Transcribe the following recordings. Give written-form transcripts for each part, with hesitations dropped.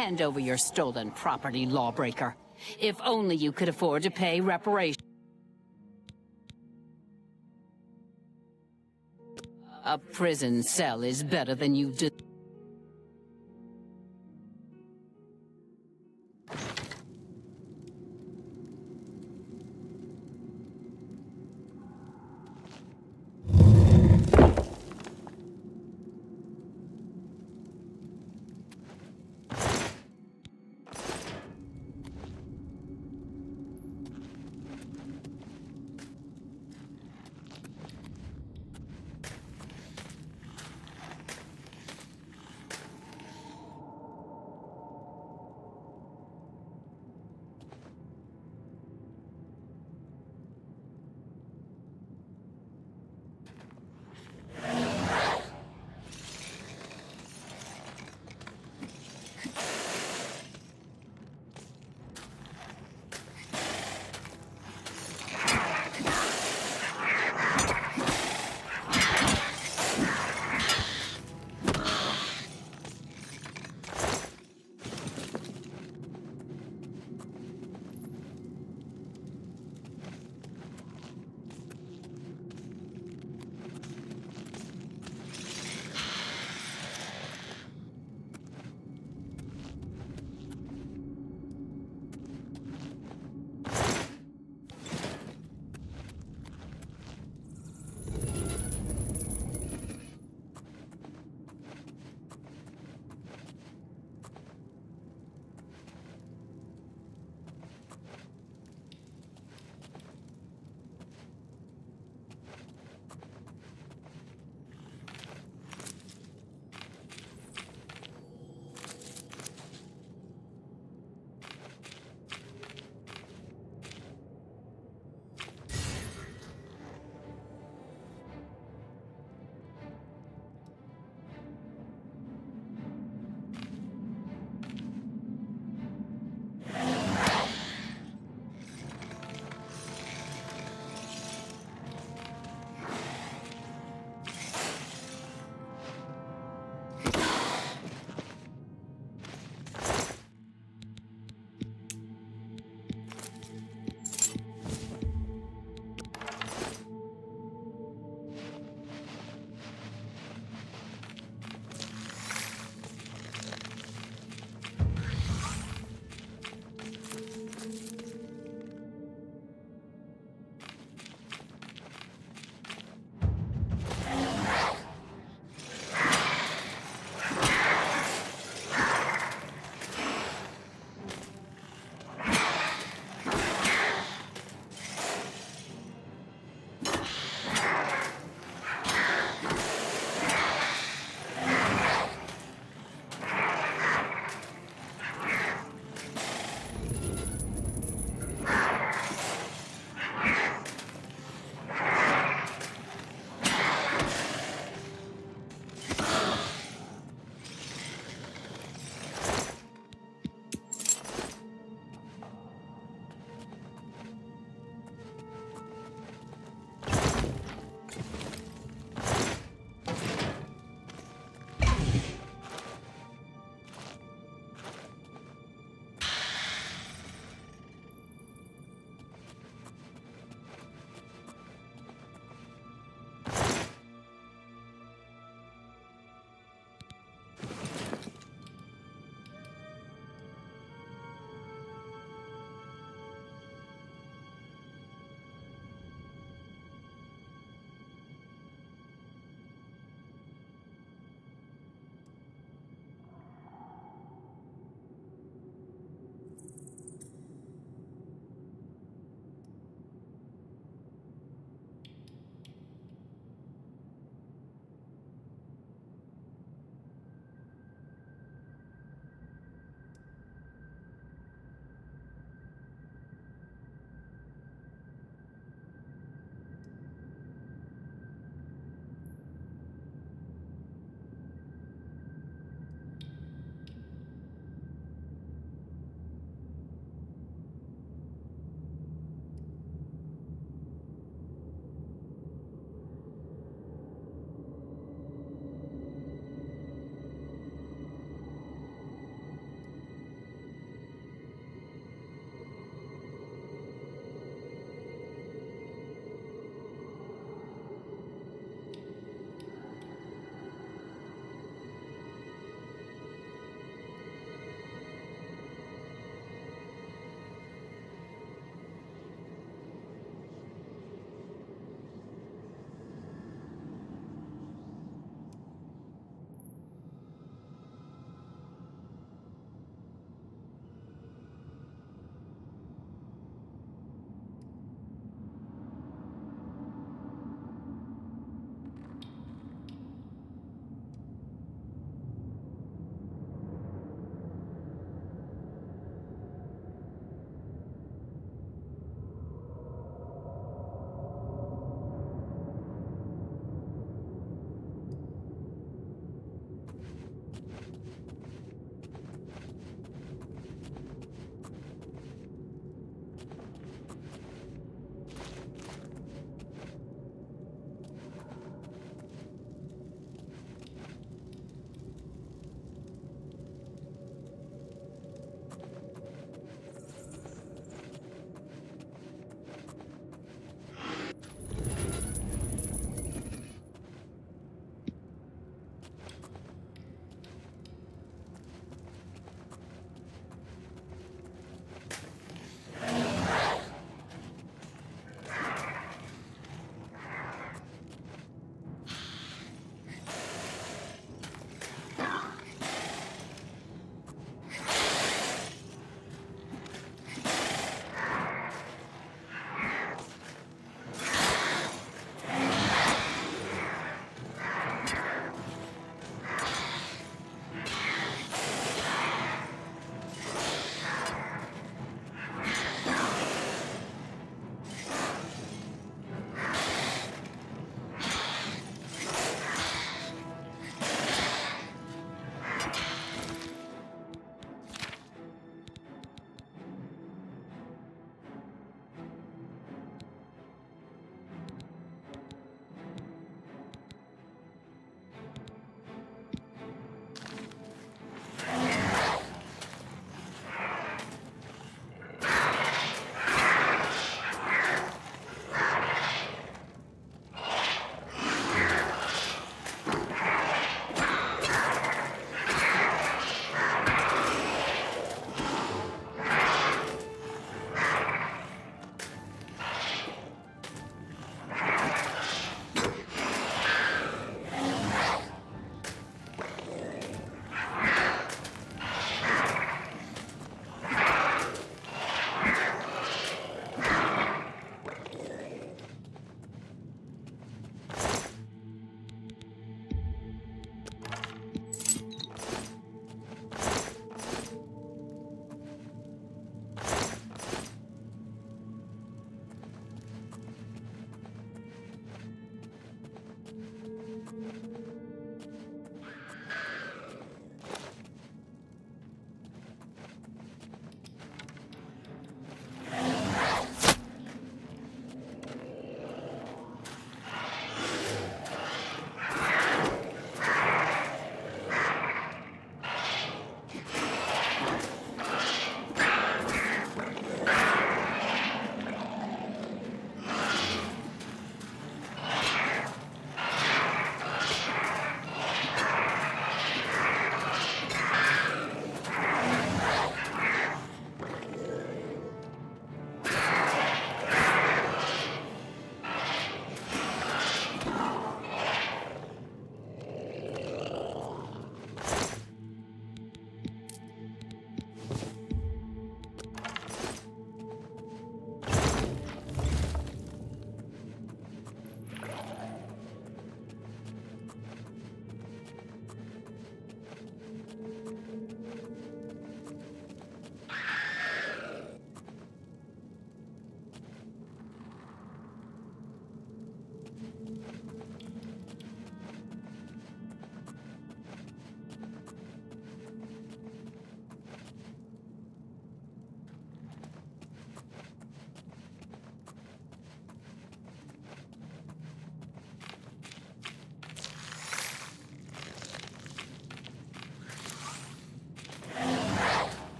Hand over your stolen property, lawbreaker. If only you could afford to pay reparations. A prison cell is better than you do.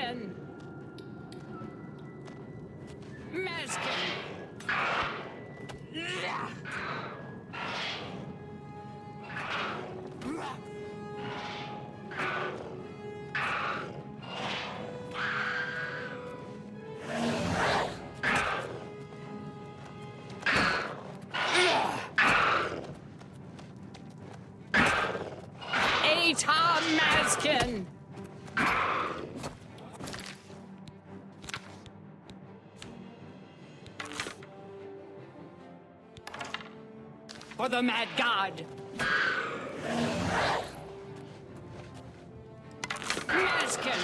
Mazkin! Mazkin! Tom Mazkin! For the Mad God! Mazkin!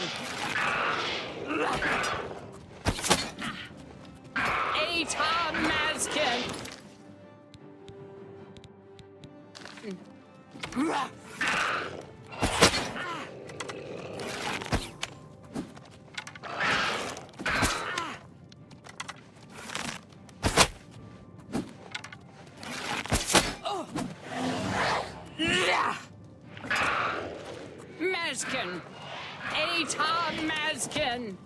Tom Mazkin! Mazkin! Tom Mazkin!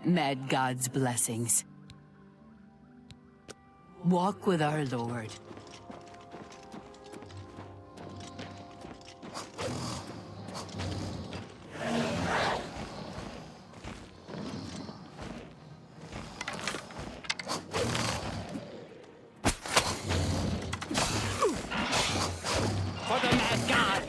Mad God's blessings. Walk with our Lord. For the Mad God!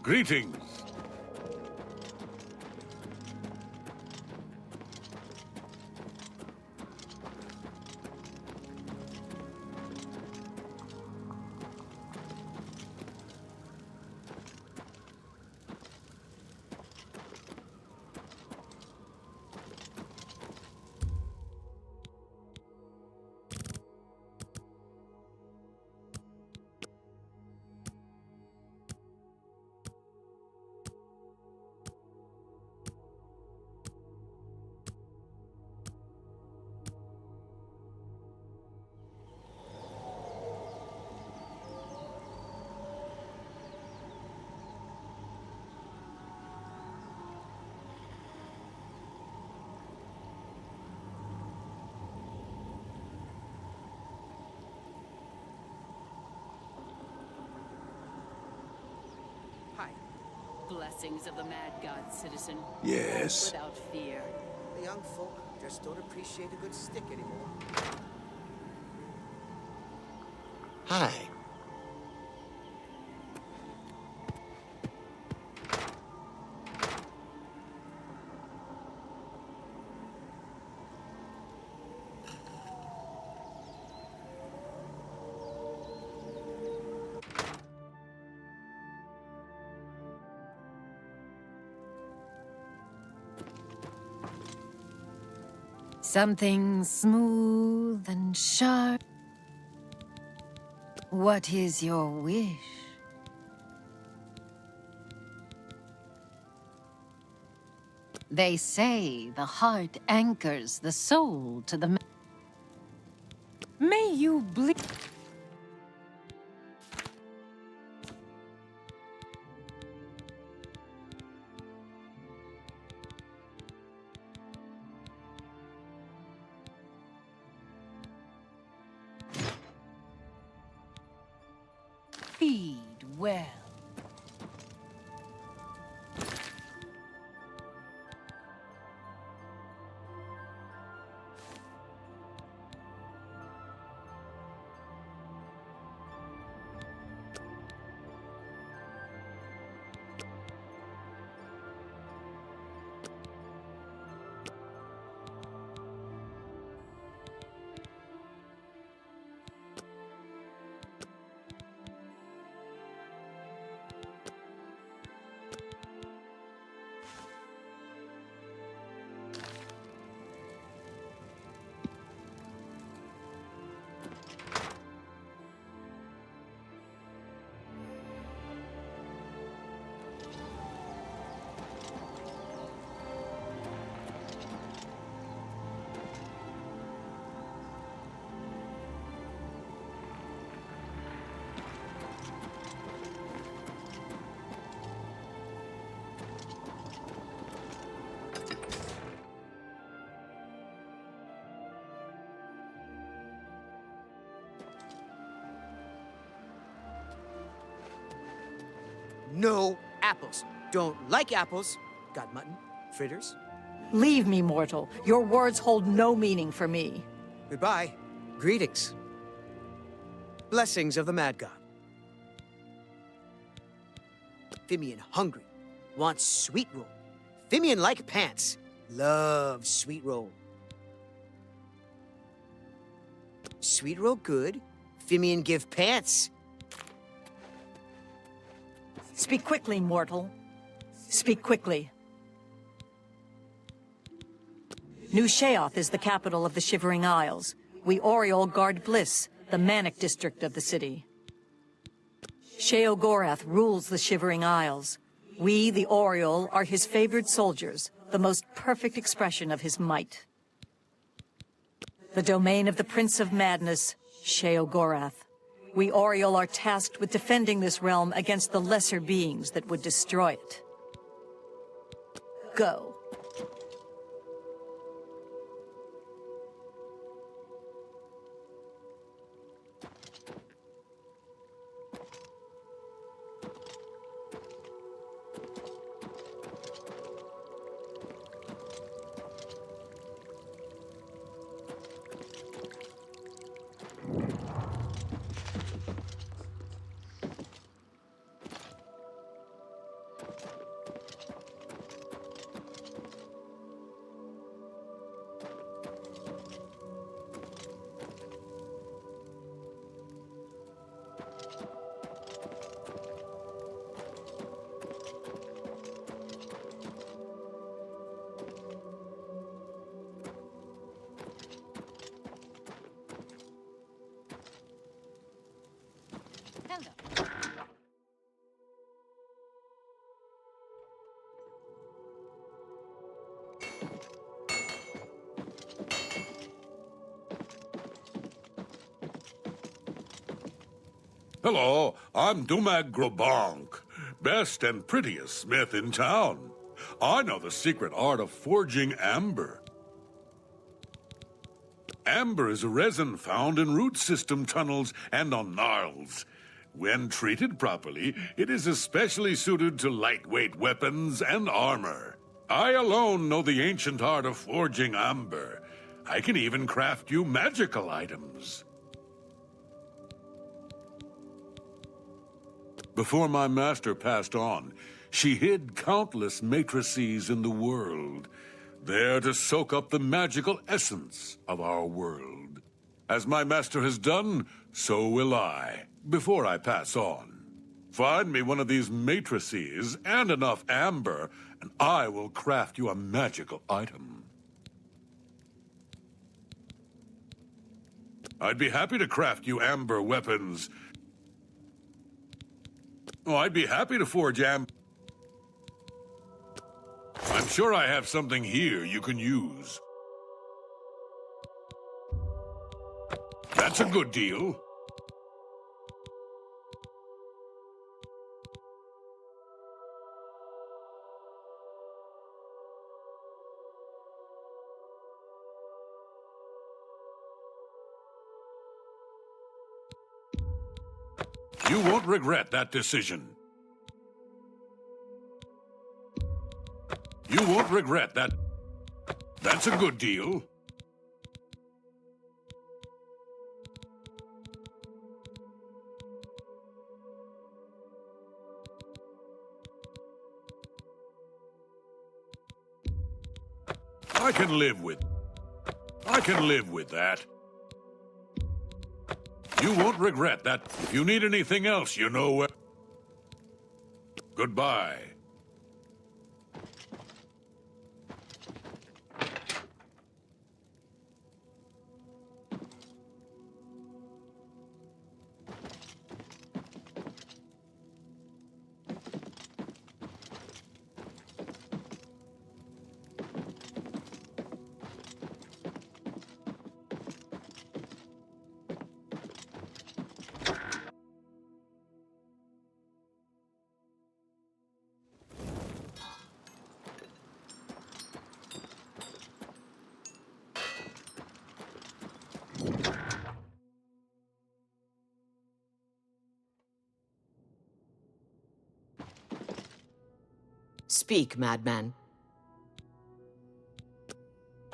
Greetings. Hi. Blessings of the Mad God, citizen. Yes. Without fear. The young folk just don't appreciate a good stick anymore. Hi. Something smooth and sharp. What is your wish? They say the heart anchors the soul to the... May you bleed... Feed well. No apples. Don't like apples. Got mutton? Fritters? Leave me, mortal. Your words hold no meaning for me. Goodbye. Greetings. Blessings of the Mad God. Fimian hungry. Wants sweet roll. Fimian like pants. Love sweet roll. Sweet roll good. Fimian give pants. Speak quickly, mortal. Speak quickly. New Sheoth is the capital of the Shivering Isles. We Oriole guard Bliss, the manic district of the city. Sheogorath rules the Shivering Isles. We, the Oriole, are his favored soldiers, the most perfect expression of his might. The domain of the Prince of Madness, Sheogorath. We Oriole are tasked with defending this realm against the lesser beings that would destroy it. Go. Hello, I'm Dumag Grobonk, best and prettiest smith in town. I know the secret art of forging amber. Amber is a resin found in root system tunnels and on gnarls. When treated properly, it is especially suited to lightweight weapons and armor. I alone know the ancient art of forging amber. I can even craft you magical items. Before my master passed on, she hid countless matrices in the world, there to soak up the magical essence of our world. As my master has done, so will I, before I pass on. Find me one of these matrices and enough amber, and I will craft you a magical item. I'd be happy to craft you amber weapons. Oh, I'd be happy to forge I'm sure I have something here you can use. That's a good deal. You won't regret that decision. You won't regret that. That's a good deal. I can live with that. You won't regret that. If you need anything else, you know where. Goodbye. Speak, madman.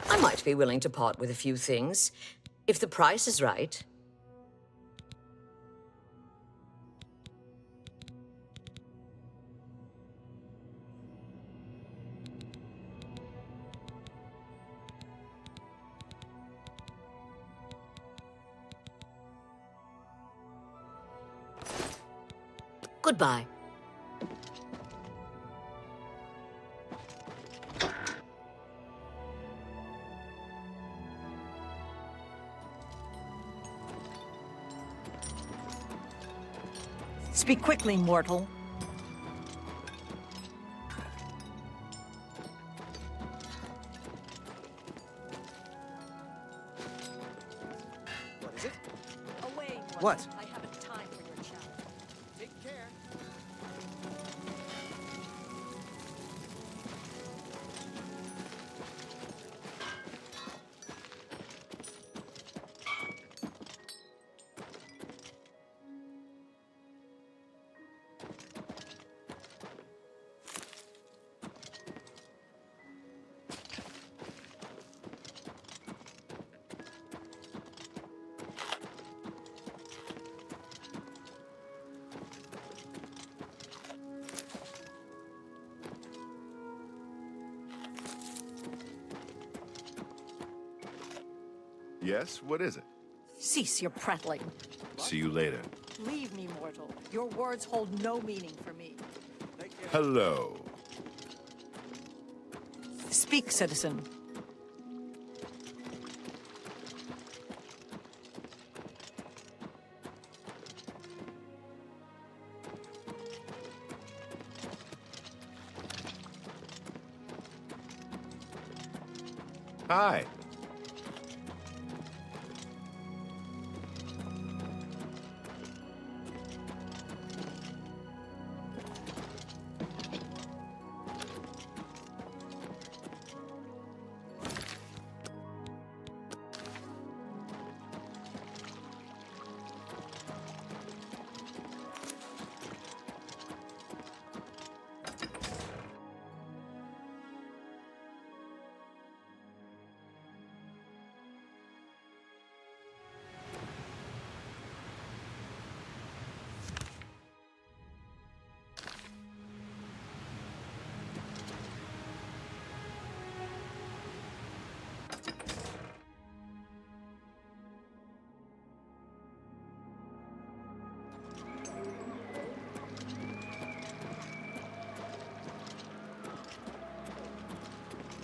I might be willing to part with a few things, if the price is right. Goodbye. Speak quickly, mortal. What is it? Away, mortal. What? I haven't time for your chatter. Take care. Yes, what is it? Cease your prattling. See you later. Leave me, mortal. Your words hold no meaning for me. Hello. Speak, citizen. Hi.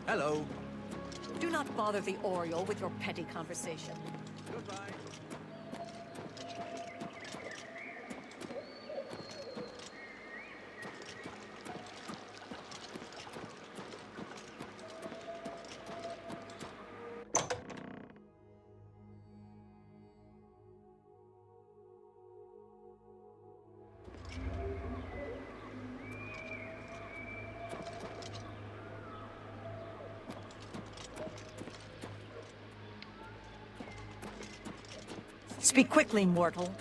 Hello. Do not bother the Oriole with your petty conversation. Goodbye. Speak quickly, mortal.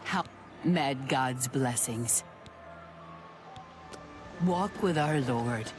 How mad God's blessings. Walk with our Lord.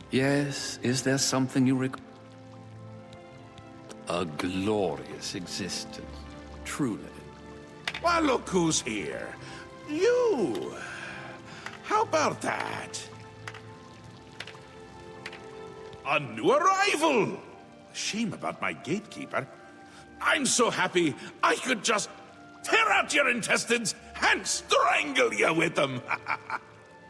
Yes, is there something you A glorious existence, truly. Well, look who's here. You! How about that? A new arrival! Shame about my gatekeeper. I'm so happy I could just tear out your intestines and strangle you with them.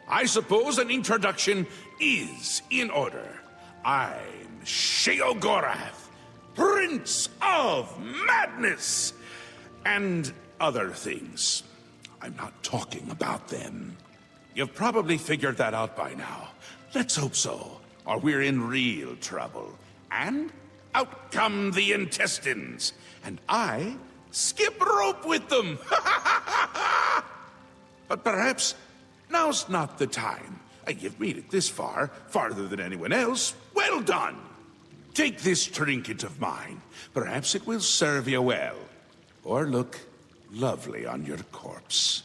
I suppose an introduction is in order. I'm Sheogorath, Prince of Madness, and other things. I'm not talking about them. You've probably figured that out by now. Let's hope so, or we're in real trouble. And out come the intestines, and I skip rope with them. But perhaps now's not the time. You've made it this far, farther than anyone else. Well done! Take this trinket of mine. Perhaps it will serve you well, or look lovely on your corpse.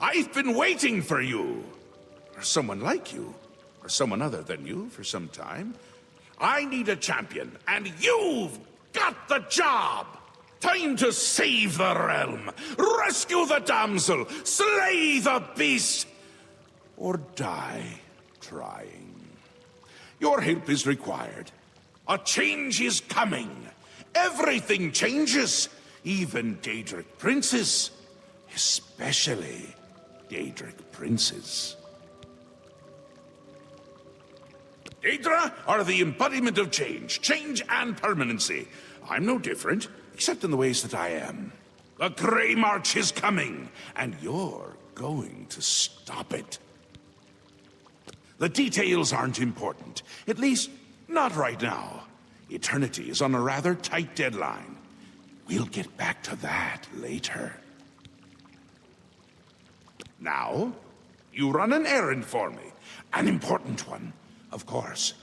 I've been waiting for you, or someone like you, or someone other than you for some time. I need a champion, and you've got the job! Time to save the realm, rescue the damsel, slay the beast, or die trying. Your help is required. A change is coming. Everything changes, even Daedric princes, especially Daedric princes. Daedra are the embodiment of change and permanency. I'm no different, except in the ways that I am. The Grey March is coming, and you're going to stop it. The details aren't important, at least not right now. Eternity is on a rather tight deadline. We'll get back to that later. Now, you run an errand for me, an important one. Of course,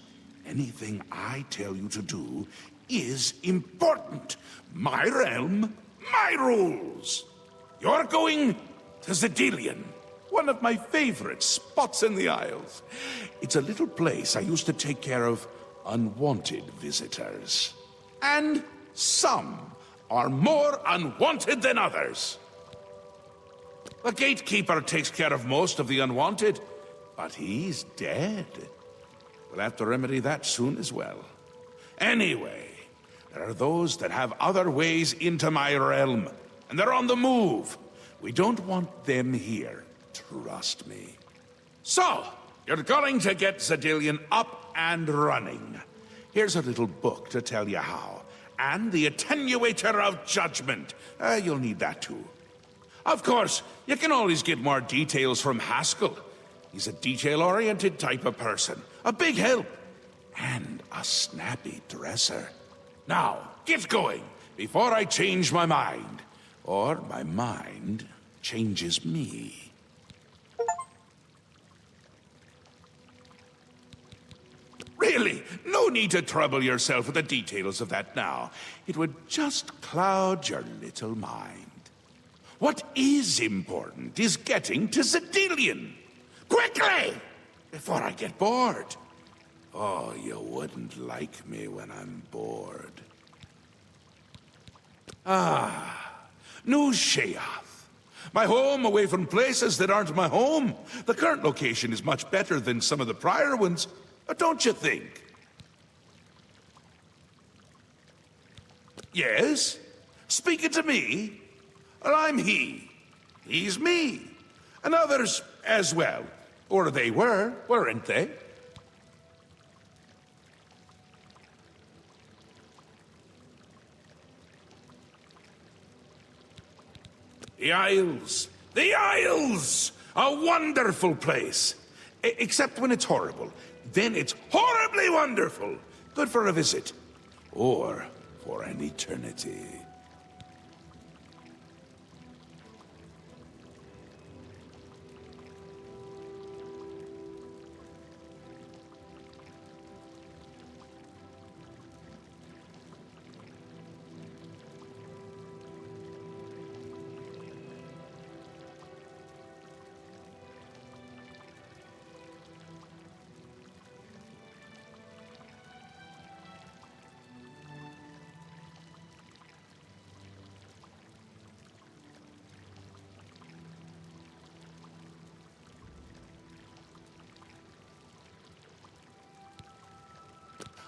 anything I tell you to do is important. My realm, my rules. You're going to Zedilian, one of my favorite spots in the Isles. It's a little place I used to take care of unwanted visitors. And some are more unwanted than others. The gatekeeper takes care of most of the unwanted, but he's dead. We'll have to remedy that soon as well. Anyway, there are those that have other ways into my realm, and they're on the move. We don't want them here, trust me. So, you're going to get Zedilian up and running. Here's a little book to tell you how. And the Attenuator of Judgment. You'll need that too. Of course, you can always get more details from Haskell. He's a detail-oriented type of person. A big help. And a snappy dresser. Now, get going, before I change my mind. Or my mind changes me. Really, no need to trouble yourself with the details of that now. It would just cloud your little mind. What is important is getting to Zedilian. Quickly! Before I get bored. Oh, you wouldn't like me when I'm bored. New Sheath. My home away from places that aren't my home. The current location is much better than some of the prior ones, don't you think? Yes? Speaking to me? Well, I'm he. He's me. And others as well. Or they were, weren't they? The Isles! The Isles! A wonderful place! Except when it's horrible. Then it's horribly wonderful! Good for a visit. Or for an eternity.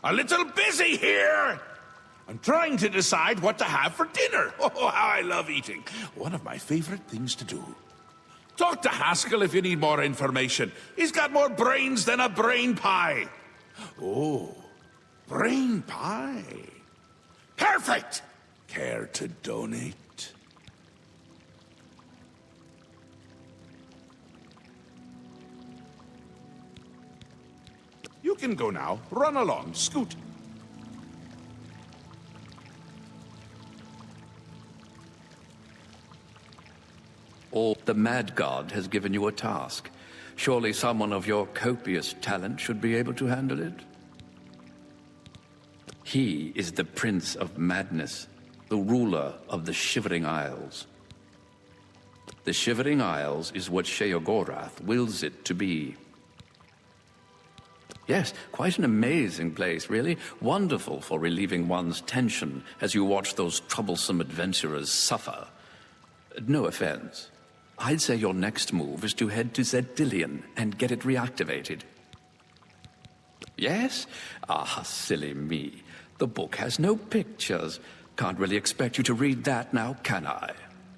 A little busy here! I'm trying to decide what to have for dinner. Oh, how I love eating. One of my favorite things to do. Talk to Haskell if you need more information. He's got more brains than a brain pie. Oh, brain pie. Perfect! Care to donate? You can go now. Run along. Scoot. Or the Mad God has given you a task. Surely someone of your copious talent should be able to handle it. He is the Prince of Madness, the ruler of the Shivering Isles. The Shivering Isles is what Sheogorath wills it to be. Yes, quite an amazing place, really. Wonderful for relieving one's tension as you watch those troublesome adventurers suffer. No offense. I'd say your next move is to head to Zedillion and get it reactivated. Yes? Ah, silly me. The book has no pictures. Can't really expect you to read that now, can I?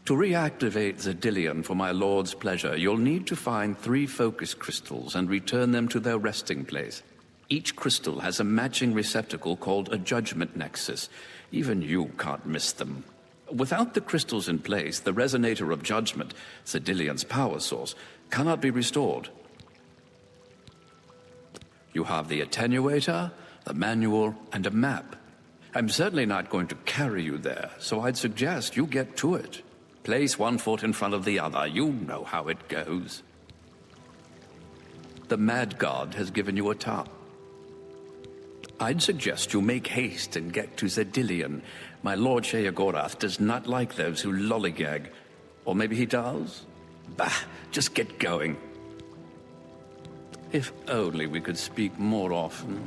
To reactivate Zedillion for my lord's pleasure, you'll need to find 3 focus crystals and return them to their resting place. Each crystal has a matching receptacle called a judgment nexus. Even you can't miss them. Without the crystals in place, the resonator of judgment, Zedillion's power source, cannot be restored. You have the attenuator, the manual, and a map. I'm certainly not going to carry you there, so I'd suggest you get to it. Place one foot in front of the other. You know how it goes. The Mad God has given you a task. I'd suggest you make haste and get to Zedillion. My Lord Sheogorath does not like those who lollygag. Or maybe he does? Bah, just get going. If only we could speak more often.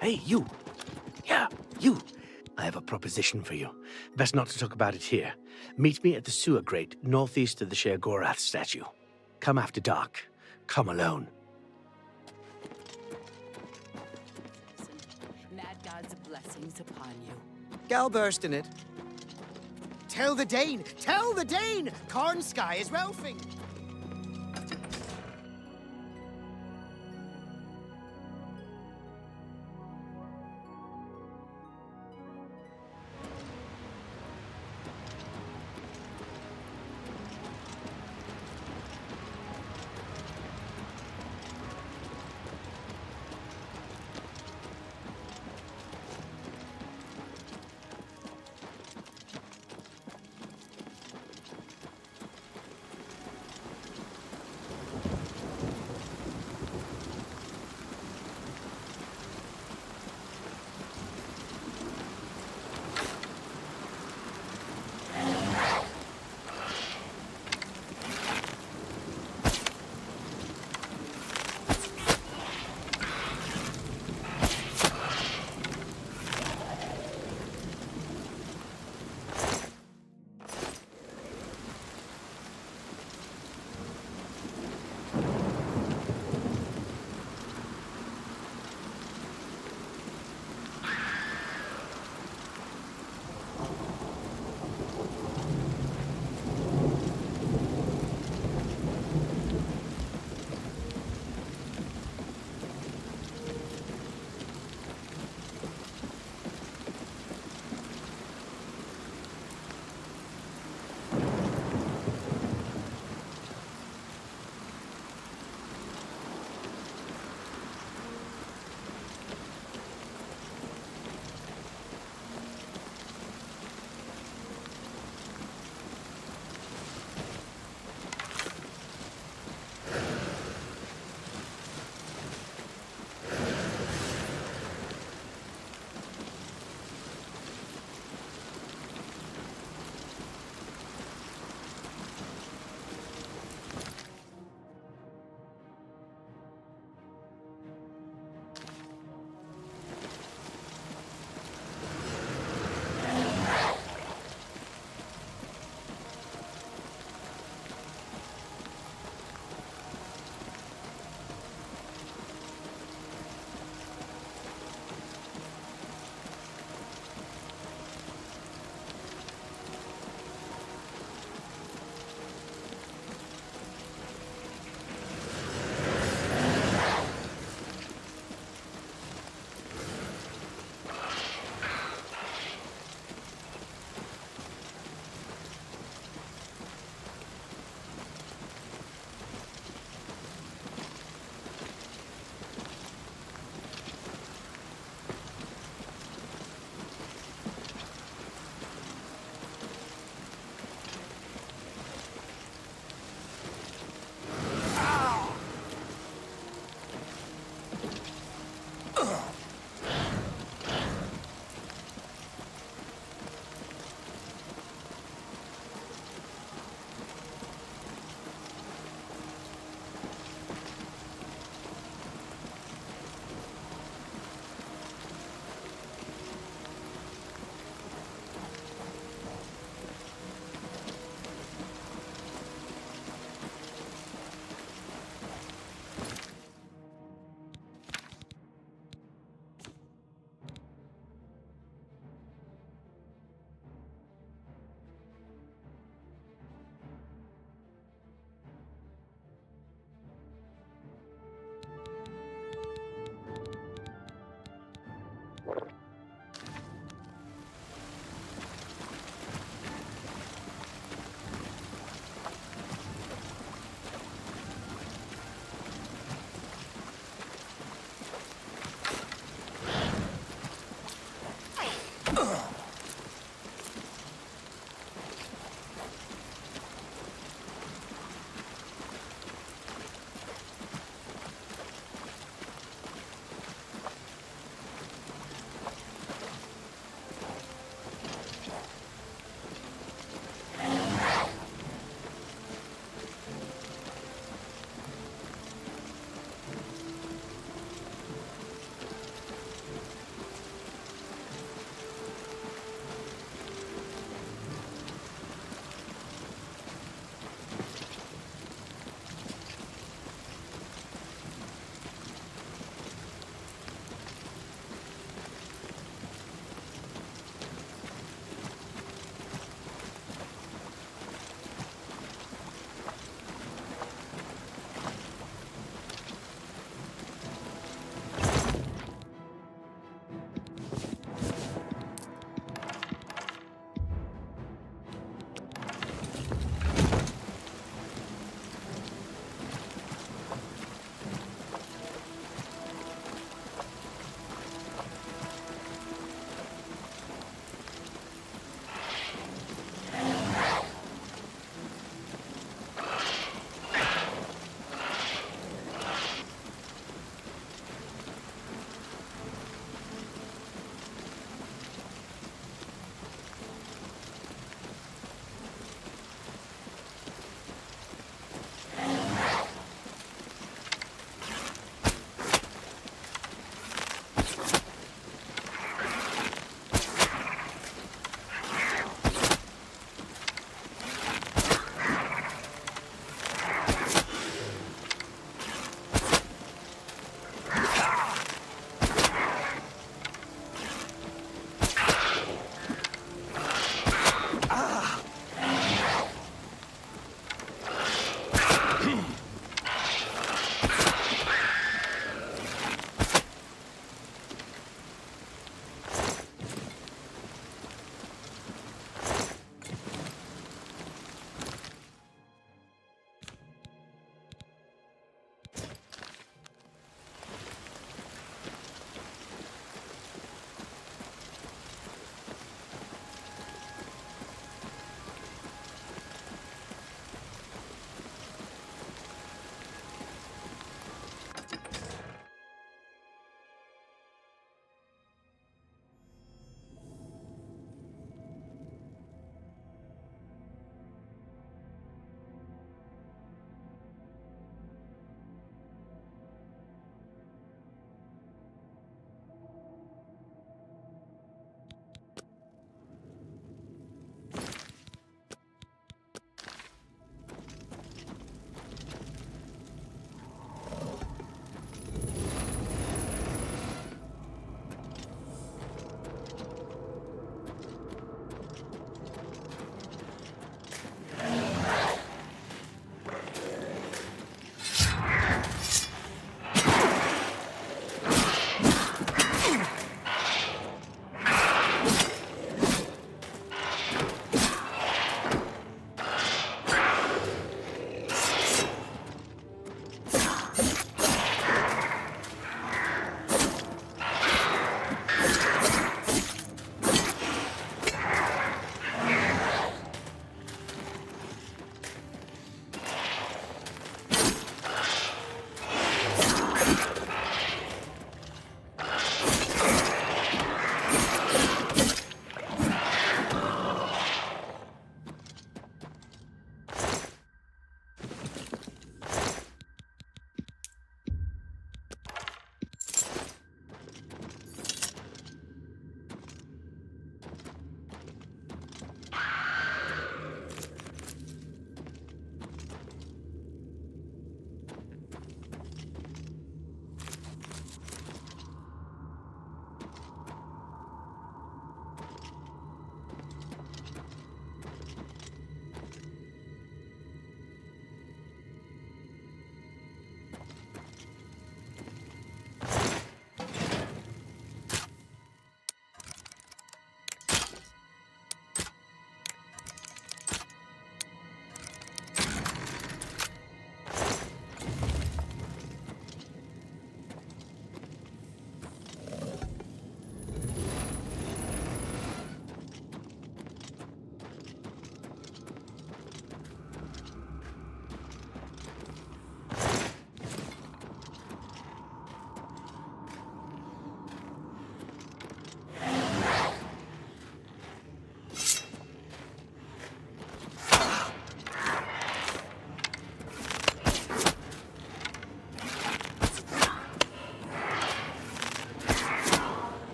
Hey, you! Yeah, you! I have a proposition for you. Best not to talk about it here. Meet me at the sewer grate, northeast of the Sheogorath statue. Come after dark. Come alone. Mad God's blessings upon you. Galburst in it. Tell the Dane! Tell the Dane! Cornsky is Ralphing!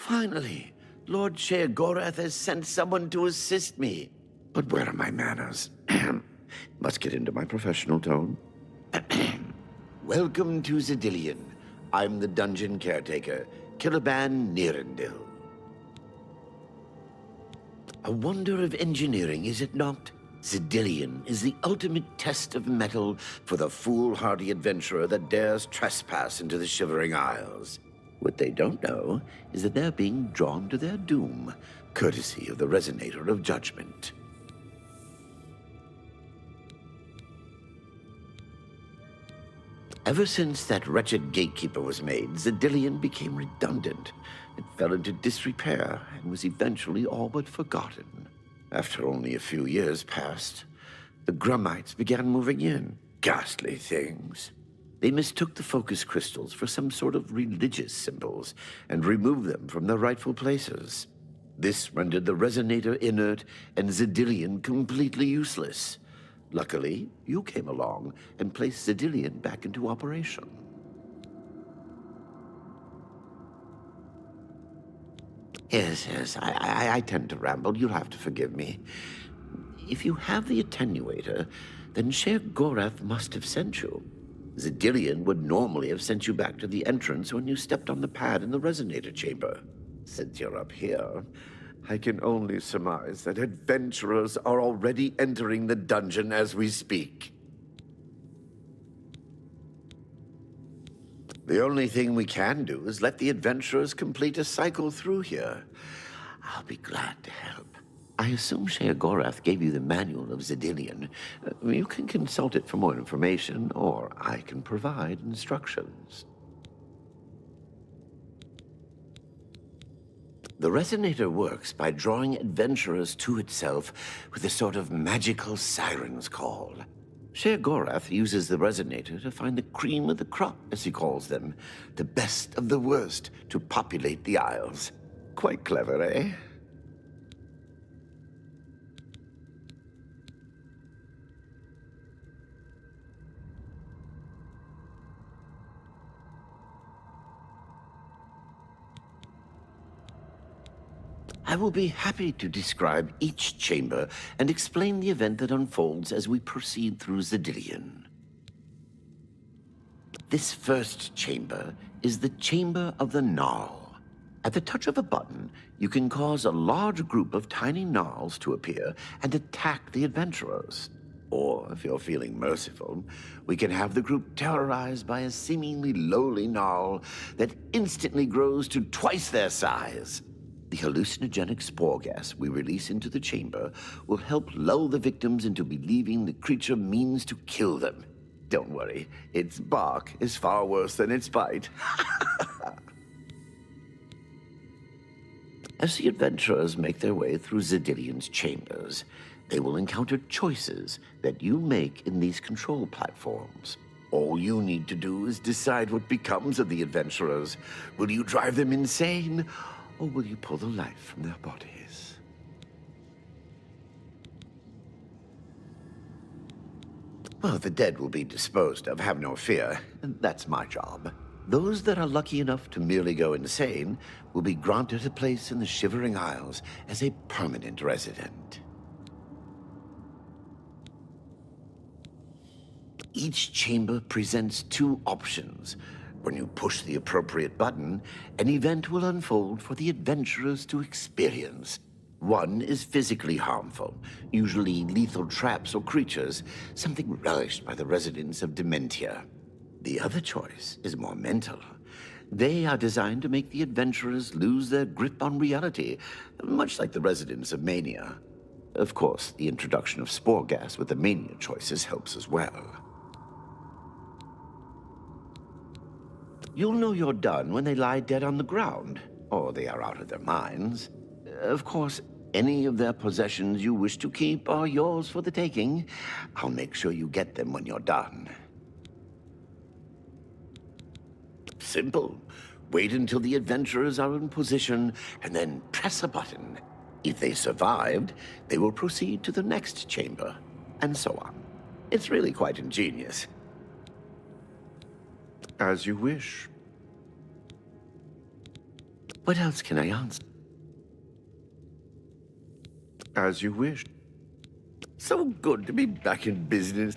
Finally, Lord Sheogorath has sent someone to assist me. But where are my manners? Must get into my professional tone. Welcome to Zedillion. I'm the dungeon caretaker, Kilaban Nirendil. A wonder of engineering, is it not? Zedillion is the ultimate test of mettle for the foolhardy adventurer that dares trespass into the Shivering Isles. What they don't know is that they're being drawn to their doom, courtesy of the Resonator of Judgment. Ever since that wretched gatekeeper was made, Zedillion became redundant. It fell into disrepair and was eventually all but forgotten. After only a few years passed, the Grummites began moving in. Ghastly things. They mistook the focus crystals for some sort of religious symbols and removed them from their rightful places. This rendered the Resonator inert and Zedillion completely useless. Luckily, you came along and placed Zedillion back into operation. Yes, I tend to ramble. You'll have to forgive me. If you have the attenuator, then Sheogorath must have sent you. Zedillion would normally have sent you back to the entrance when you stepped on the pad in the Resonator chamber. Since you're up here, I can only surmise that adventurers are already entering the dungeon as we speak. The only thing we can do is let the adventurers complete a cycle through here. I'll be glad to help. I assume Sheogorath gave you the manual of Zedillion. You can consult it for more information, or I can provide instructions. The Resonator works by drawing adventurers to itself with a sort of magical siren's call. Sheogorath uses the Resonator to find the cream of the crop, as he calls them, the best of the worst to populate the Isles. Quite clever, eh? I will be happy to describe each chamber and explain the event that unfolds as we proceed through Zedillion. This first chamber is the Chamber of the Gnarl. At the touch of a button, you can cause a large group of tiny gnarls to appear and attack the adventurers. Or, if you're feeling merciful, we can have the group terrorized by a seemingly lowly gnarl that instantly grows to twice their size. The hallucinogenic spore gas we release into the chamber will help lull the victims into believing the creature means to kill them. Don't worry, its bark is far worse than its bite. As the adventurers make their way through Zedillion's chambers, they will encounter choices that you make in these control platforms. All you need to do is decide what becomes of the adventurers. Will you drive them insane? Or will you pull the life from their bodies? Well, the dead will be disposed of, have no fear. That's my job. Those that are lucky enough to merely go insane will be granted a place in the Shivering Isles as a permanent resident. Each chamber presents two options. When you push the appropriate button, an event will unfold for the adventurers to experience. One is physically harmful, usually lethal traps or creatures, something relished by the residents of Dementia. The other choice is more mental. They are designed to make the adventurers lose their grip on reality, much like the residents of Mania. Of course, the introduction of spore gas with the Mania choices helps as well. You'll know you're done when they lie dead on the ground, or they are out of their minds. Of course, any of their possessions you wish to keep are yours for the taking. I'll make sure you get them when you're done. Simple. Wait until the adventurers are in position, and then press a button. If they survived, they will proceed to the next chamber, and so on. It's really quite ingenious. As you wish. What else can I answer? As you wish. So good to be back in business.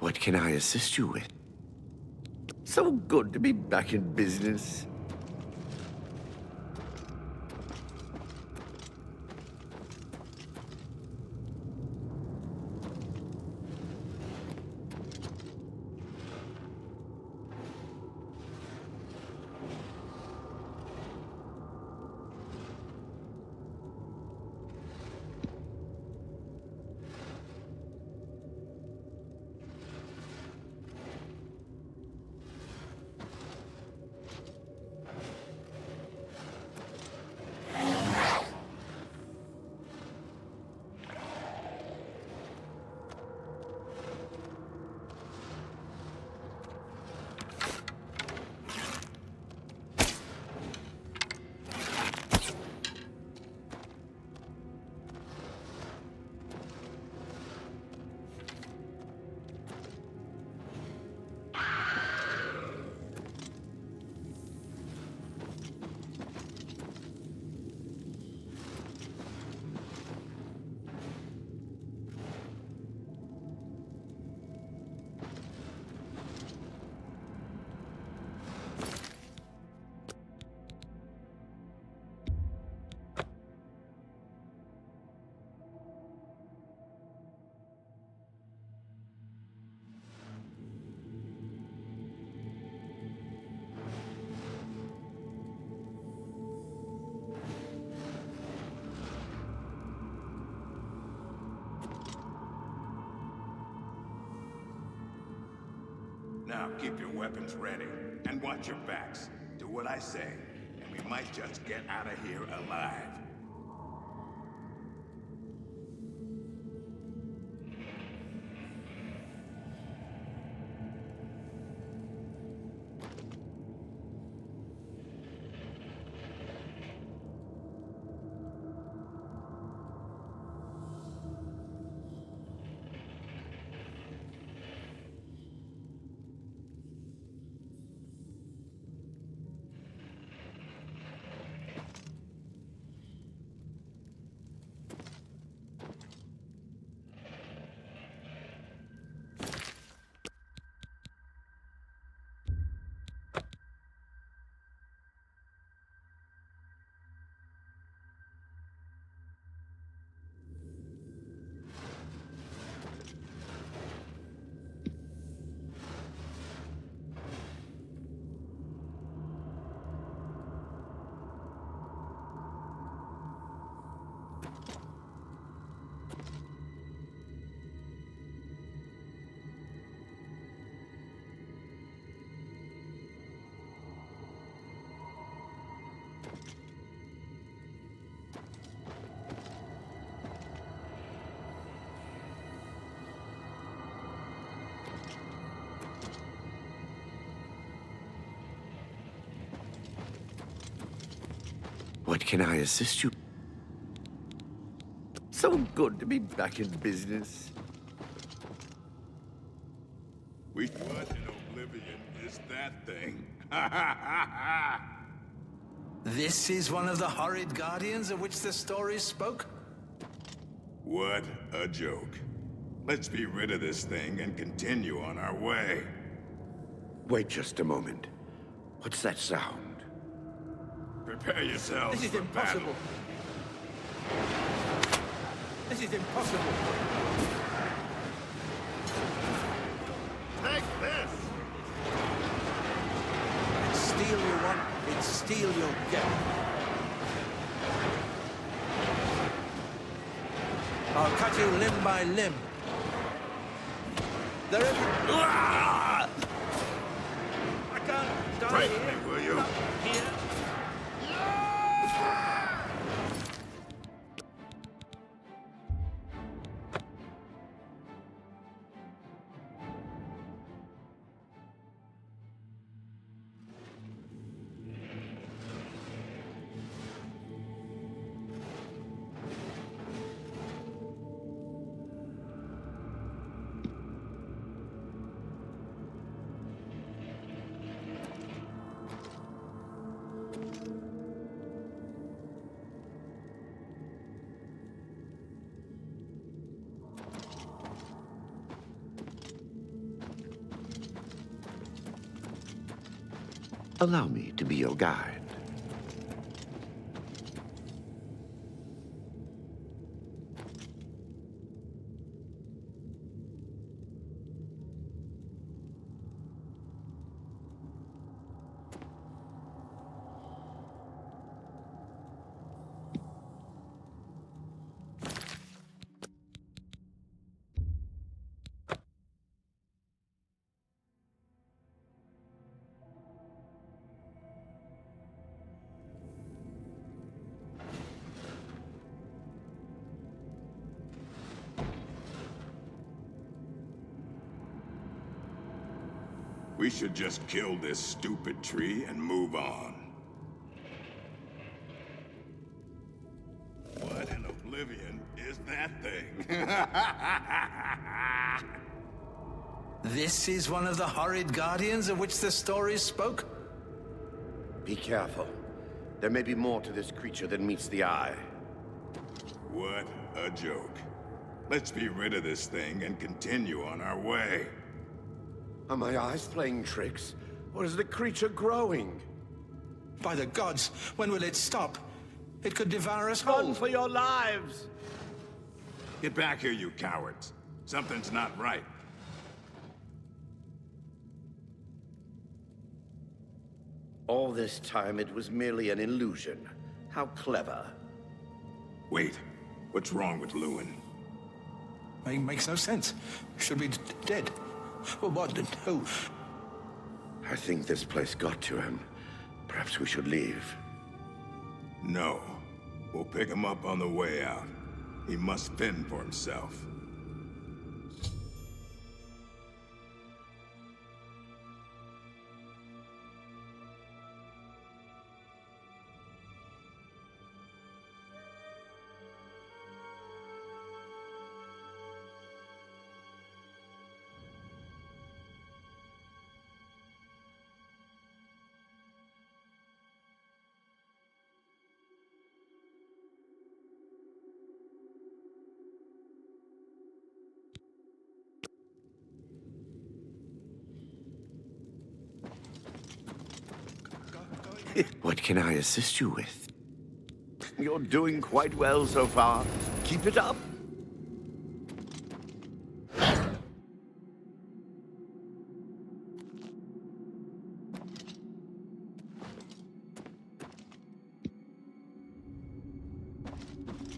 What can I assist you with? So good to be back in business. Now keep your weapons ready, and watch your backs. Do what I say, and we might just get out of here alive. What can I assist you? So good to be back in business. What in Oblivion is that thing? This is one of the horrid guardians of which the story spoke? What a joke. Let's be rid of this thing and continue on our way. Wait just a moment. What's that sound? Prepare yourselves. This is for impossible. battle. This is impossible. Take this! It's steel you want, it's steel you'll get. I'll cut you limb by limb. There is... Ah! I can't die Break here. me, will you? Not here. Allow me to be your guide. We should just kill this stupid tree and move on. What in Oblivion is that thing? This is one of the horrid guardians of which the story spoke? Be careful. There may be more to this creature than meets the eye. What a joke. Let's be rid of this thing and continue on our way. Are my eyes playing tricks? Or is the creature growing? By the gods, when will it stop? It could devour us Run whole. for your lives! Get back here, you cowards. Something's not right. All this time it was merely an illusion. How clever. Wait, what's wrong with Lewin? It makes no sense. Should be dead. Well, what? Who? I think this place got to him. Perhaps we should leave. No. We'll pick him up on the way out. He must fend for himself. What can I assist you with? You're doing quite well so far. Keep it up.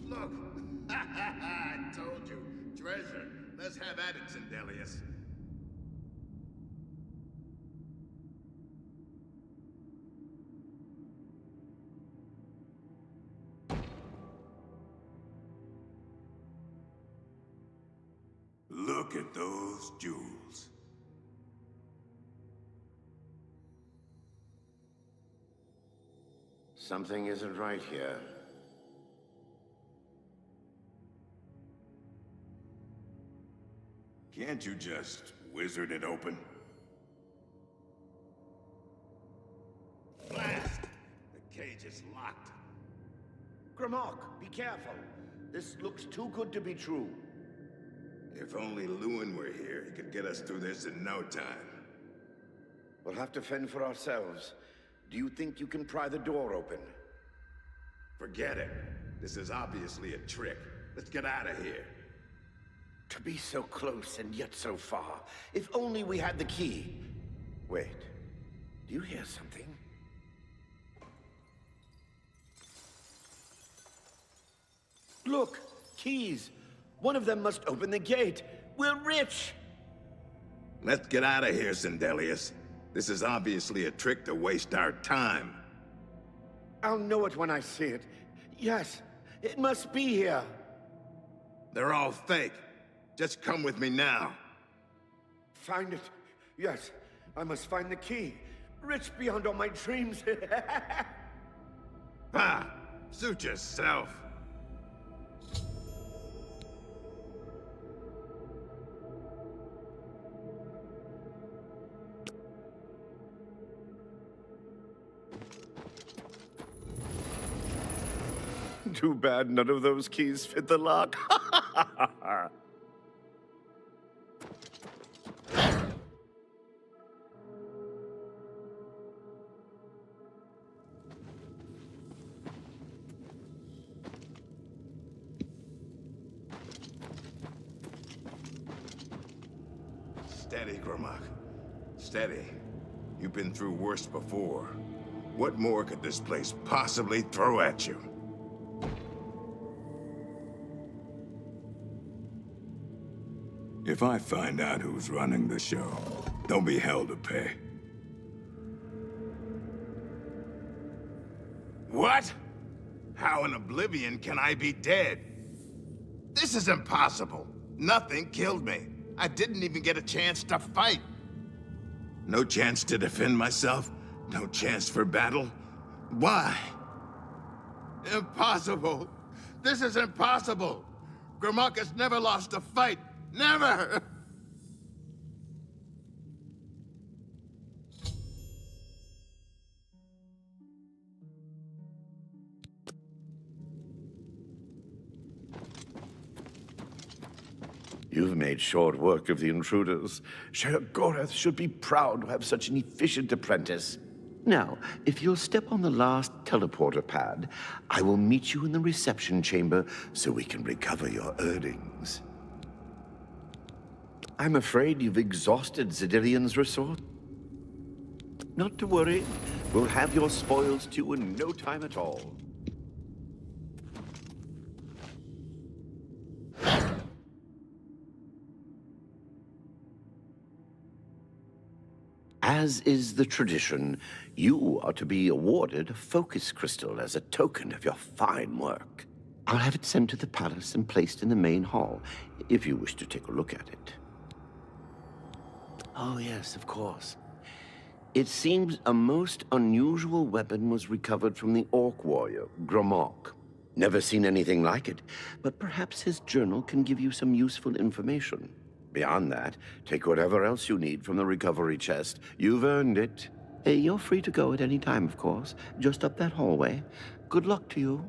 Look! I told you. Treasure. Let's have at it, Zendelius. Look at those jewels. Something isn't right here. Can't you just wizard it open? Blast! The cage is locked. Grimok, be careful. This looks too good to be true. If only Lewin were here, he could get us through this in no time. We'll have to fend for ourselves. Do you think you can pry the door open? Forget it. This is obviously a trick. Let's get out of here. To be so close and yet so far. If only we had the key. Wait. Do you hear something? Look! Keys! One of them must open the gate. We're rich! Let's get out of here, Zendelius. This is obviously a trick to waste our time. I'll know it when I see it. Yes, it must be here. They're all fake. Just come with me now. Find it. Yes, I must find the key. Rich beyond all my dreams. Ha! Suit yourself. Too bad none of those keys fit the lock. Steady, Grimok. Steady. You've been through worse before. What more could this place possibly throw at you? If I find out who's running the show, there'll be hell to pay. What? How in Oblivion can I be dead? This is impossible. Nothing killed me. I didn't even get a chance to fight. No chance to defend myself? No chance for battle? Why? Impossible. This is impossible. Grimok has never lost a fight. Never! You've made short work of the intruders. Sheogorath should be proud to have such an efficient apprentice. Now, if you'll step on the last teleporter pad, I will meet you in the reception chamber so we can recover your earnings. I'm afraid you've exhausted Zedilion's resort. Not to worry. We'll have your spoils too in no time at all. As is the tradition, you are to be awarded a focus crystal as a token of your fine work. I'll have it sent to the palace and placed in the main hall, if you wish to take a look at it. Oh, yes, of course. It seems a most unusual weapon was recovered from the orc warrior, Gromok. Never seen anything like it, but perhaps his journal can give you some useful information. Beyond that, take whatever else you need from the recovery chest. You've earned it. Hey, you're free to go at any time, of course. Just up that hallway. Good luck to you.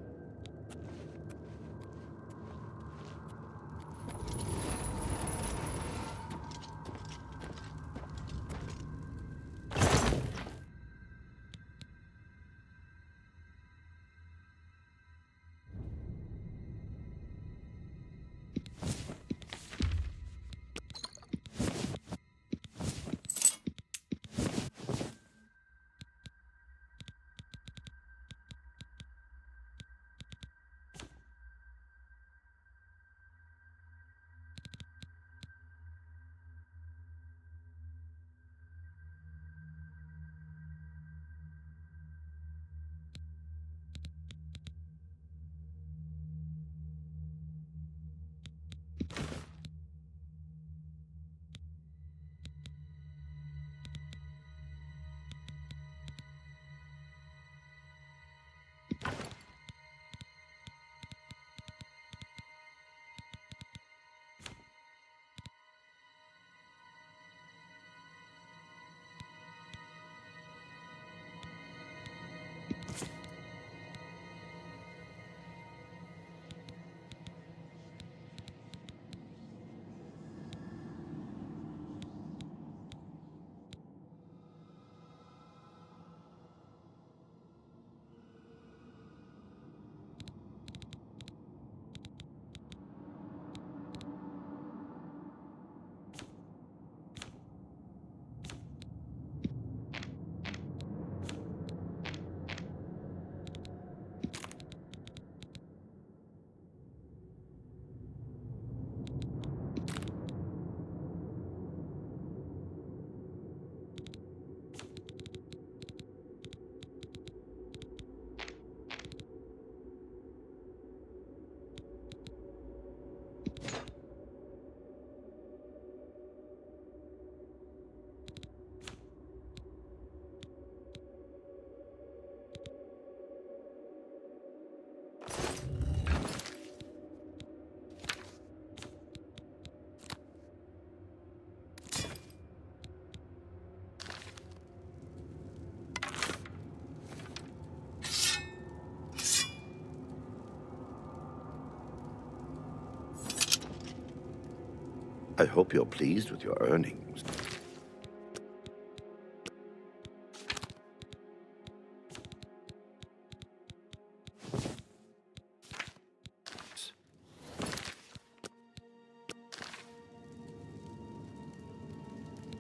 I hope you're pleased with your earnings.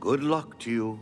Good luck to you.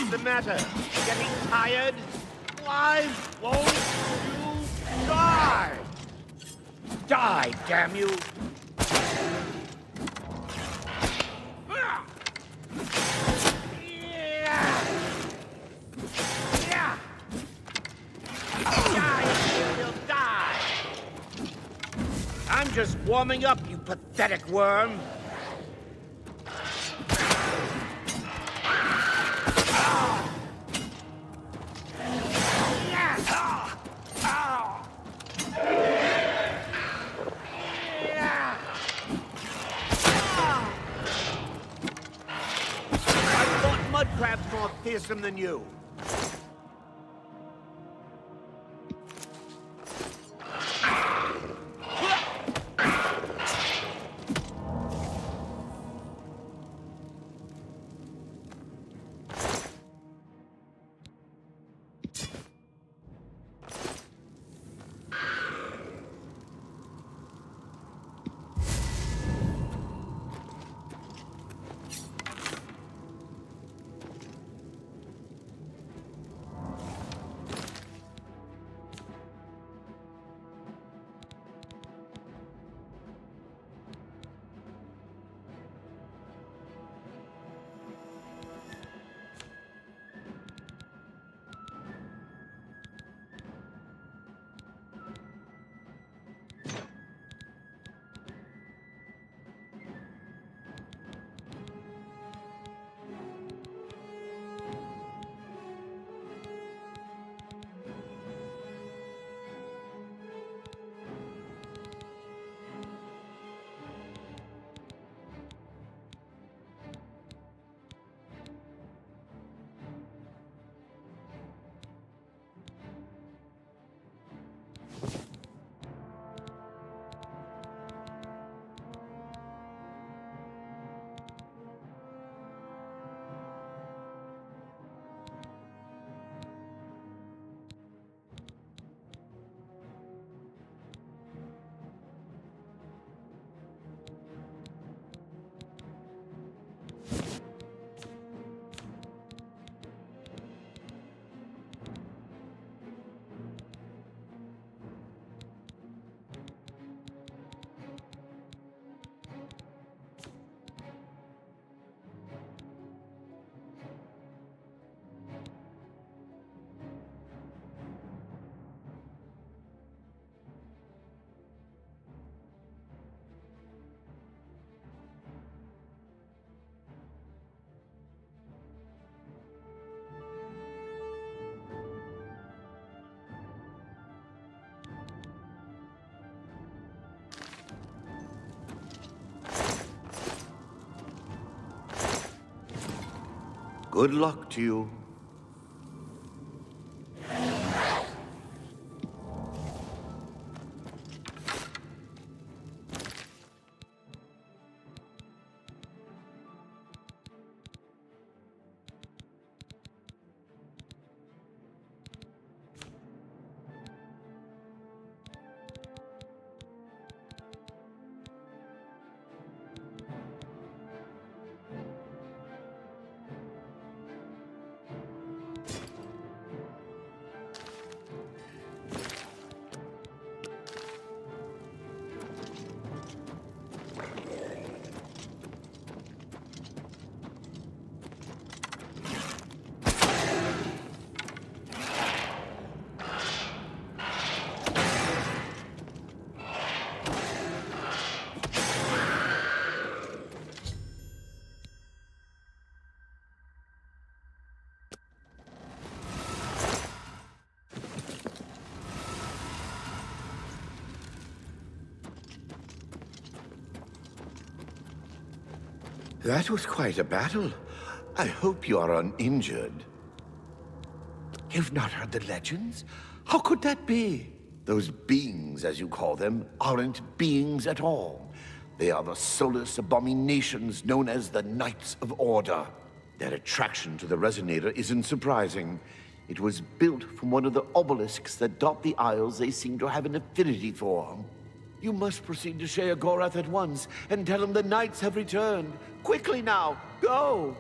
What's the matter? Getting tired? Why won't you die? Die, damn you! I'm just warming up, you pathetic worm. I thought mud crabs more fearsome than you. Good luck to you. That was quite a battle. I hope you are uninjured. You've not heard the legends? How could that be? Those beings, as you call them, aren't beings at all. They are the soulless abominations known as the Knights of Order. Their attraction to the Resonator isn't surprising. It was built from one of the obelisks that dot the isles they seem to have an affinity for. You must proceed to Shea Gorath at once and tell him the Knights have returned. Quickly now, go!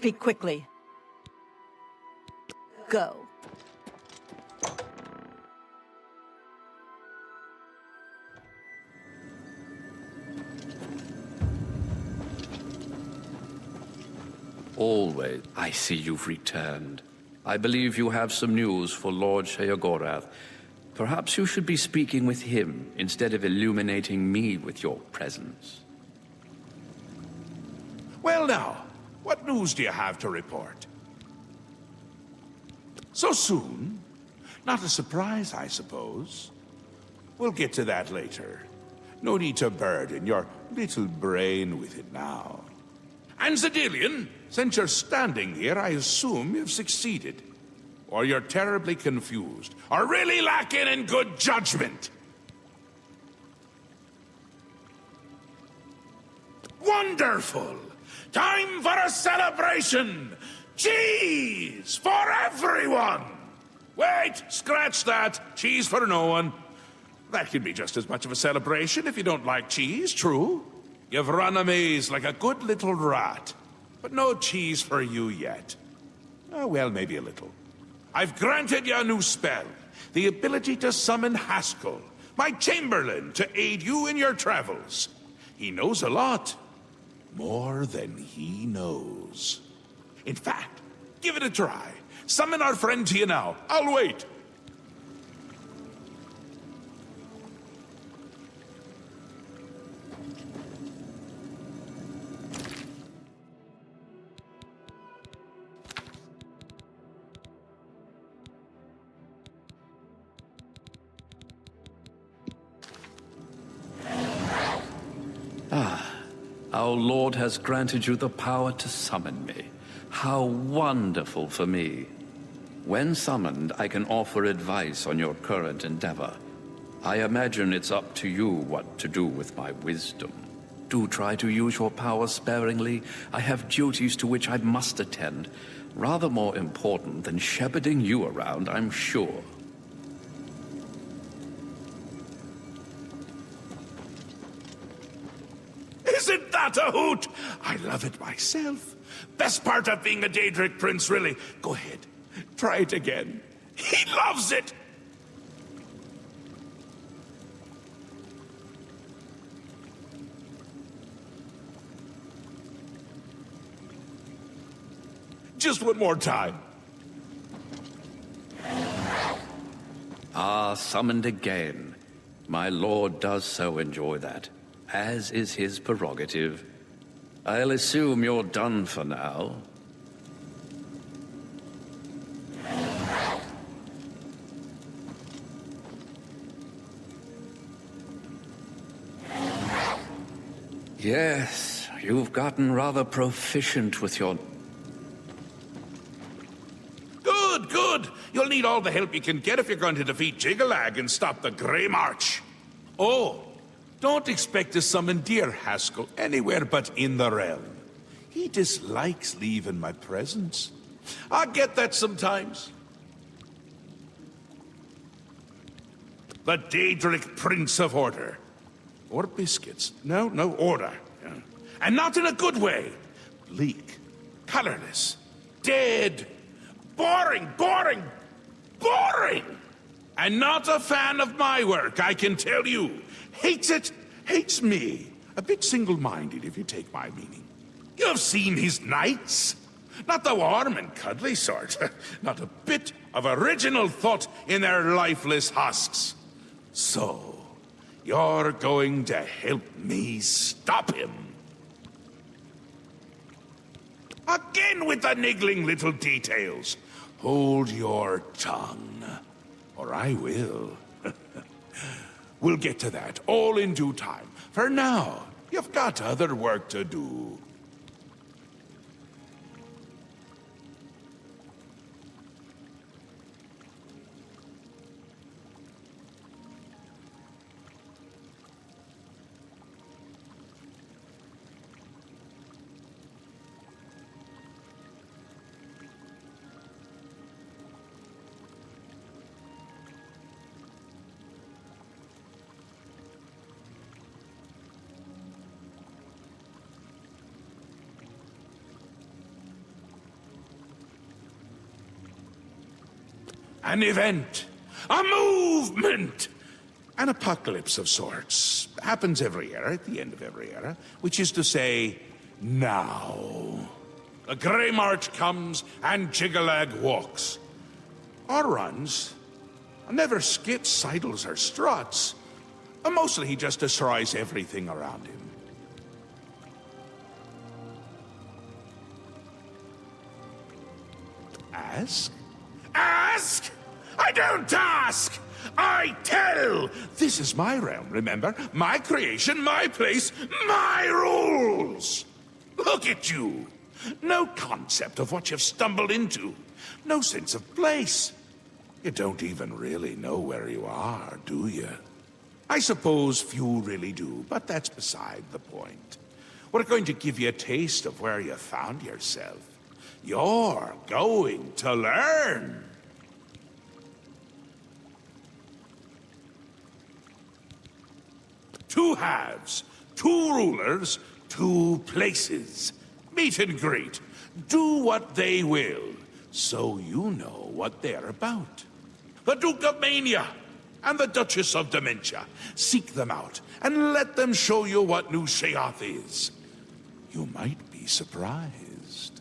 Speak quickly. Go. Always. I see you've returned. I believe you have some news for Lord Sheogorath. Perhaps you should be speaking with him instead of illuminating me with your presence. Well now, what news do you have to report? So soon? Not a surprise, I suppose. We'll get to that later. No need to burden your little brain with it now. And Zedilian, since you're standing here, I assume you've succeeded. Or you're terribly confused, or really lacking in good judgment. Wonderful! Time for a celebration! Cheese for everyone! Wait, scratch that. Cheese for no one. That can be just as much of a celebration if you don't like cheese, true? You've run a maze like a good little rat. But no cheese for you yet. Oh, well, maybe a little. I've granted you a new spell. The ability to summon Haskell, my Chamberlain, to aid you in your travels. He knows a lot. More than he knows. In fact, give it a try. Summon our friend to you now. I'll wait. Our Lord has granted you the power to summon me. How wonderful for me. When summoned, I can offer advice on your current endeavor. I imagine it's up to you what to do with my wisdom. Do try to use your power sparingly. I have duties to which I must attend. Rather more important than shepherding you around, I'm sure. Isn't that a hoot? I love it myself. Best part of being a Daedric prince, really. Go ahead. Try it again. He loves it! Just one more time. Ah, summoned again. My lord does so enjoy that, as is his prerogative. I'll assume you're done for now. Yes, you've gotten rather proficient with your... Good! You'll need all the help you can get if you're going to defeat Jiggalag and stop the Grey March. Oh, don't expect to summon dear Haskell anywhere but in the realm. He dislikes leaving my presence. I get that sometimes. The Daedric Prince of Order. Or biscuits. No, order. Yeah. And not in a good way. Bleak. Colorless. Dead. Boring! And not a fan of my work, I can tell you. Hates it, hates me. A bit single-minded, if you take my meaning. You've seen his knights. Not the warm and cuddly sort. Not a bit of original thought in their lifeless husks. So, you're going to help me stop him. Again with the niggling little details. Hold your tongue, or I will. We'll get to that, all in due time. For now, you've got other work to do. an event, a movement, an apocalypse of sorts. Happens every era, at the end of every era, which is to say, now. The Grey March comes and Jiggalag walks. Or runs. Never skips, sidles, or struts. Mostly he just destroys everything around him. Ask? Ask? I don't ask! I tell! This is my realm, remember? My creation, my place, my rules! Look at you! No concept of what you've stumbled into. No sense of place. You don't even really know where you are, do you? I suppose few really do, but that's beside the point. We're going to give you a taste of where you found yourself. You're going to learn. Two halves, two rulers, two places. Meet and greet. Do what they will, so you know what they're about. The Duke of Mania and the Duchess of Dementia. Seek them out and let them show you what New Sheoth is. You might be surprised.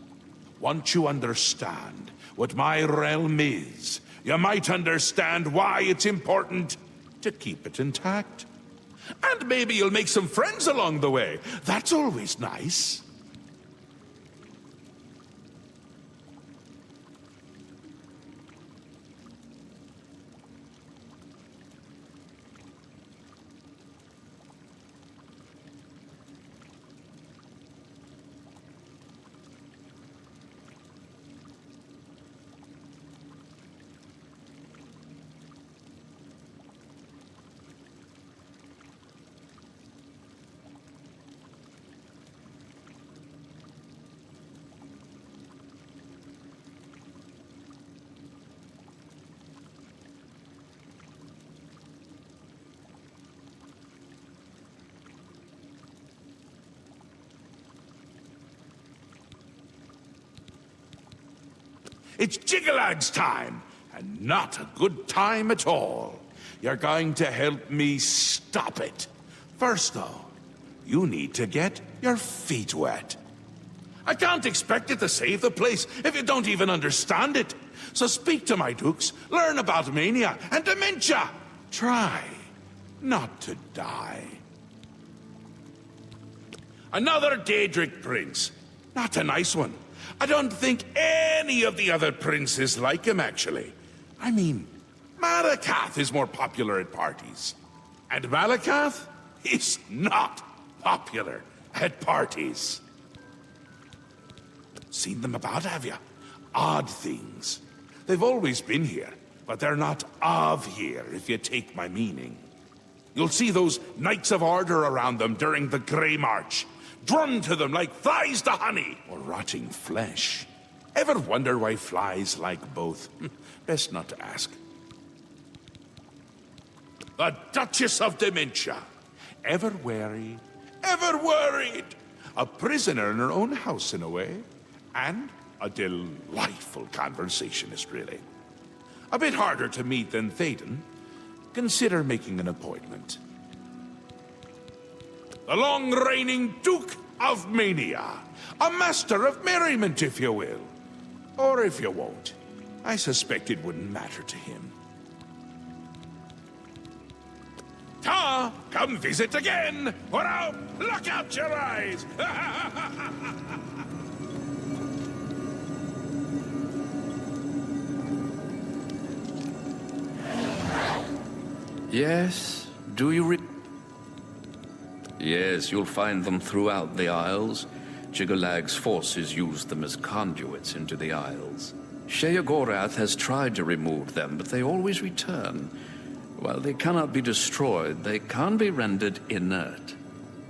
Once you understand what my realm is, you might understand why it's important to keep it intact. And maybe you'll make some friends along the way. That's always nice. It's Jiggalag's time, and not a good time at all. You're going to help me stop it. First, though, you need to get your feet wet. I can't expect you to save the place if you don't even understand it. So speak to my dukes, learn about mania and dementia. Try not to die. Another Daedric prince. Not a nice one. I don't think any of the other princes like him, actually. I mean, Malakath is more popular at parties. And Malakath is not popular at parties. Seen them about, have you? Odd things. They've always been here, but they're not of here, if you take my meaning. You'll see those Knights of Order around them during the Grey March. Drummed to them like flies to honey, or rotting flesh. Ever wonder why flies like both? Best not to ask. The Duchess of Dementia. Ever wary, ever worried. A prisoner in her own house, in a way. And a delightful conversationist, really. A bit harder to meet than Théoden. Consider making an appointment. The long-reigning Duke of Mania. A master of merriment, if you will. Or if you won't. I suspect it wouldn't matter to him. Ta! Come visit again, or I'll pluck out your eyes! Yes? Do you Yes, you'll find them throughout the Isles. Jiggalag's forces use them as conduits into the Isles. Sheogorath has tried to remove them, but they always return. While they cannot be destroyed, they can be rendered inert.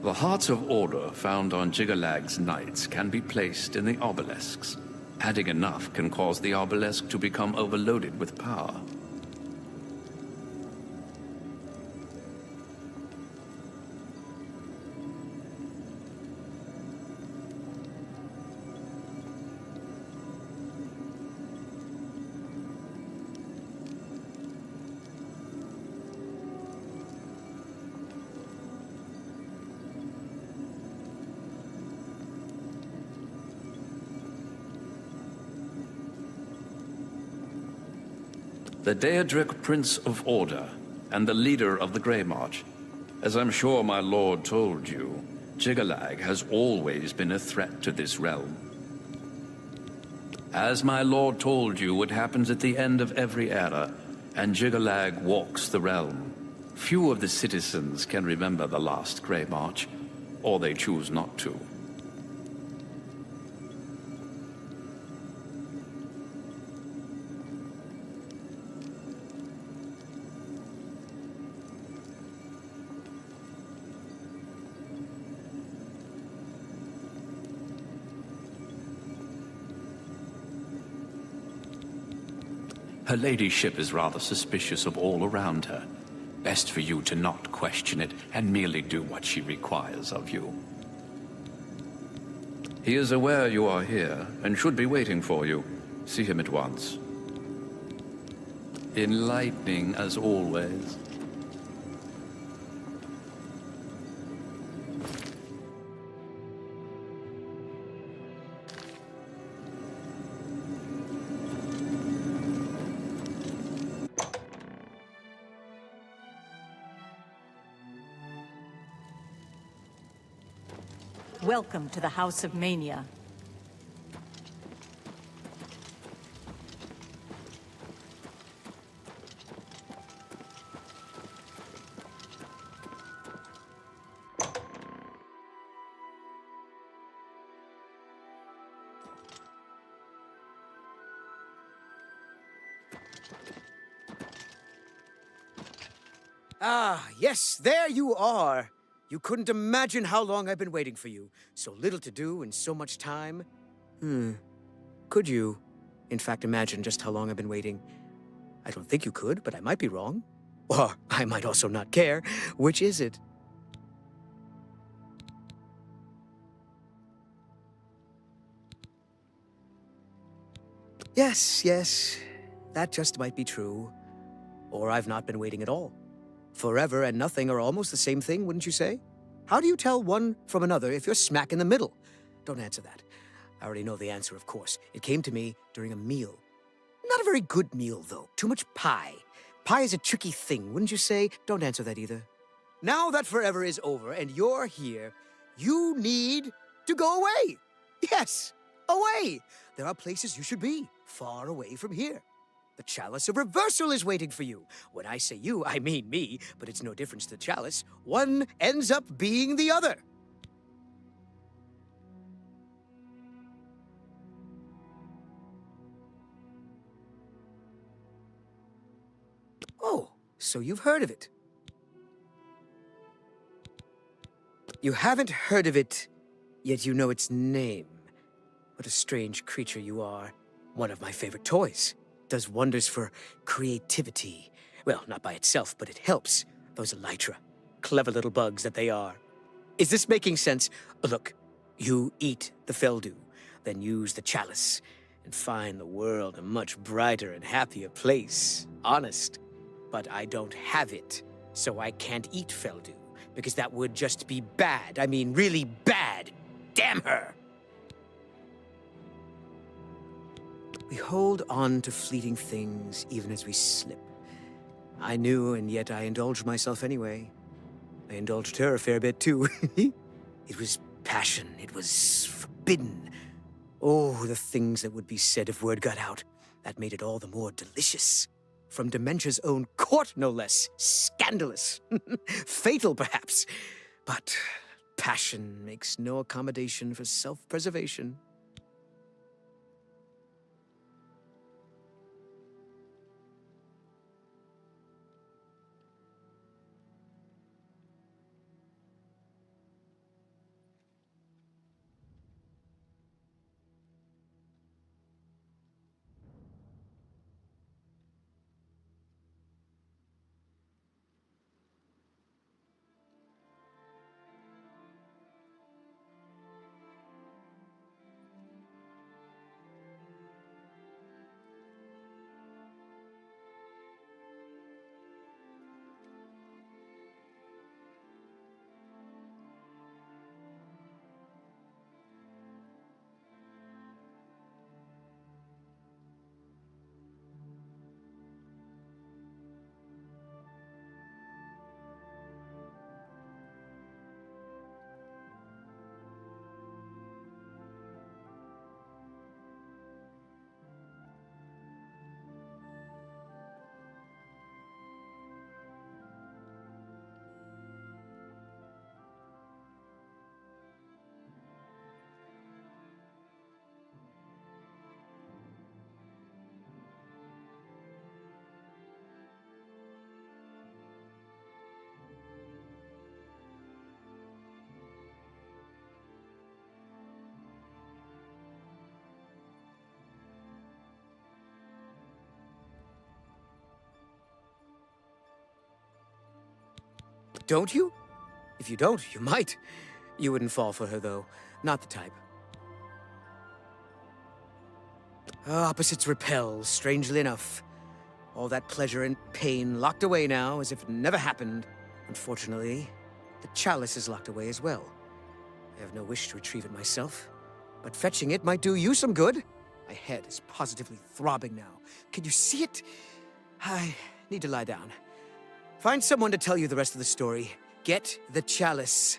The Hearts of Order found on Jiggalag's knights can be placed in the obelisks. Adding enough can cause the obelisk to become overloaded with power. the Daedric Prince of Order, and the leader of the Grey March. As I'm sure my lord told you, Jiggalag has always been a threat to this realm. As my lord told you, it happens at the end of every era, and Jiggalag walks the realm. Few of the citizens can remember the last Grey March, or they choose not to. Her ladyship is rather suspicious of all around her. Best for you to not question it and merely do what she requires of you. He is aware you are here and should be waiting for you. See him at once. Enlightening as always. Welcome to the House of Mania. Ah, yes, there you are. You couldn't imagine how long I've been waiting for you. So little to do and so much time. Could you, in fact, imagine just how long I've been waiting? I don't think you could, but I might be wrong. Or I might also not care. Which is it? Yes, that just might be true. Or I've not been waiting at all. Forever and nothing are almost the same thing, wouldn't you say? How do you tell one from another if you're smack in the middle? Don't answer that. I already know the answer, of course. It came to me during a meal. Not a very good meal, though. Too much pie. Pie is a tricky thing, wouldn't you say? Don't answer that either. Now that forever is over and you're here, you need to go away. Yes, away. There are places you should be, far away from here. The chalice of reversal is waiting for you. When I say you, I mean me, but it's no difference to the chalice. One ends up being the other. Oh, so you've heard of it. You haven't heard of it, yet you know its name. What a strange creature you are. One of my favorite toys. Does wonders for creativity. Well, not by itself, but it helps. Those elytra. Clever little bugs that they are. Is this making sense? Look, you eat the Feldu, then use the chalice, and find the world a much brighter and happier place. Honest. But I don't have it, so I can't eat Feldu, because that would just be bad. I mean, really bad. Damn her! We hold on to fleeting things even as we slip. I knew, and yet I indulged myself anyway. I indulged her a fair bit, too. It was passion. It was forbidden. Oh, the things that would be said if word got out. That made it all the more delicious. From Dementia's own court, no less. Scandalous. Fatal, perhaps. But passion makes no accommodation for self-preservation. Don't you? If you don't, you might. You wouldn't fall for her, though. Not the type. Opposites repel, strangely enough. All that pleasure and pain locked away now, as if it never happened. Unfortunately, the chalice is locked away as well. I have no wish to retrieve it myself, but fetching it might do you some good. My head is positively throbbing now. Can you see it? I need to lie down. Find someone to tell you the rest of the story. Get the chalice.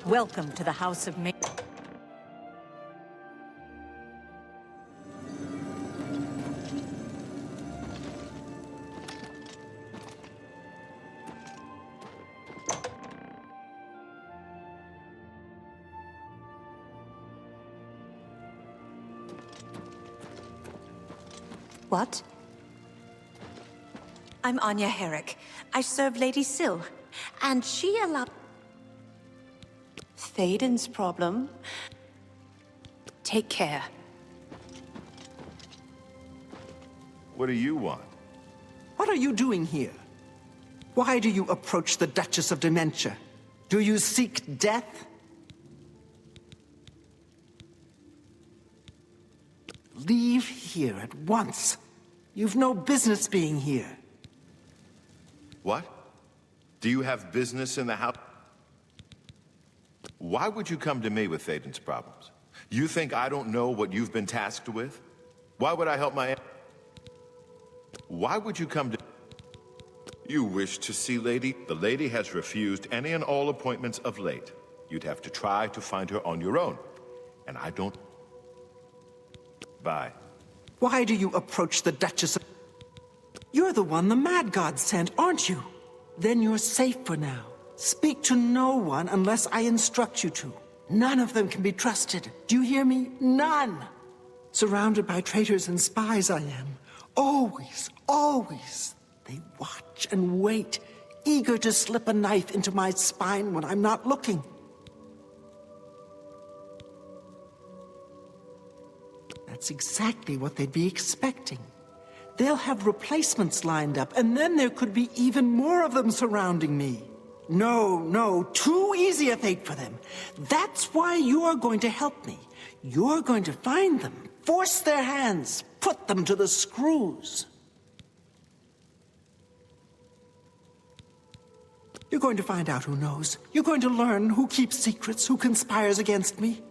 Welcome to the House of Ma- What? I'm Anya Herrick. I serve Lady Syl, and she allowed... Thaden's problem? Take care. What do you want? What are you doing here? Why do you approach the Duchess of Dementia? Do you seek death? Leave here at once. You've no business being here. What? Do you have business in the house? Why would you come to me with Thaden's problems? You think I don't know what you've been tasked with? Why would I help my... Why would you come to... You wish to see Lady? The lady has refused any and all appointments of late. You'd have to try to find her on your own. And I don't... Bye. Why do you approach the Duchess of... You're the one the Mad God sent, aren't you? Then you're safe for now. Speak to no one unless I instruct you to. None of them can be trusted. Do you hear me? None! Surrounded by traitors and spies I am. Always, always. They watch and wait, eager to slip a knife into my spine when I'm not looking. That's exactly what they'd be expecting. They'll have replacements lined up, and then there could be even more of them surrounding me. No, too easy a fate for them. That's why you're going to help me. You're going to find them, force their hands, put them to the screws. You're going to find out who knows. You're going to learn who keeps secrets, who conspires against me.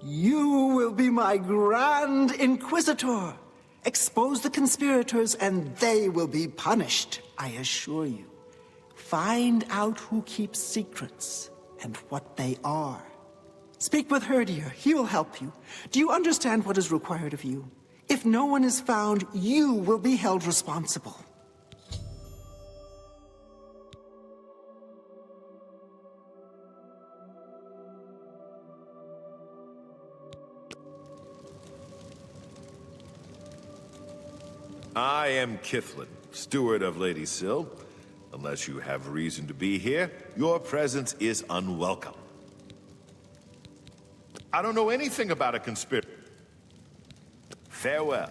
You will be my Grand Inquisitor. Expose the conspirators, and they will be punished, I assure you. Find out who keeps secrets and what they are. Speak with Herdier. He will help you. Do you understand what is required of you? If no one is found, you will be held responsible. I am Kithlin, steward of Lady Syl. Unless you have reason to be here, your presence is unwelcome. I don't know anything about a conspiracy. Farewell.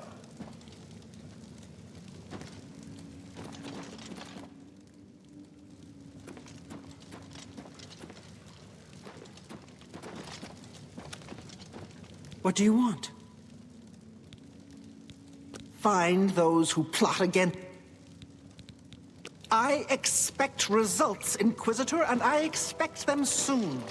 What do you want? Find those who plot against... I expect results, Inquisitor, and I expect them soon.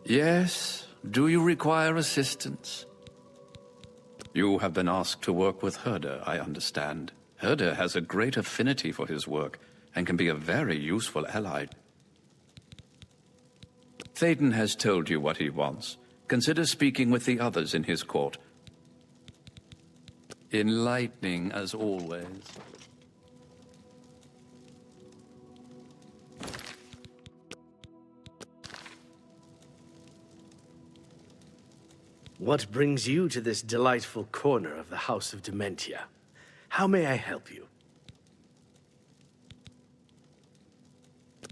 Yes? Do you require assistance? You have been asked to work with Herder, I understand. Herder has a great affinity for his work and can be a very useful ally. Thaden has told you what he wants. Consider speaking with the others in his court. Enlightening as always. What brings you to this delightful corner of the House of Dementia? How may I help you?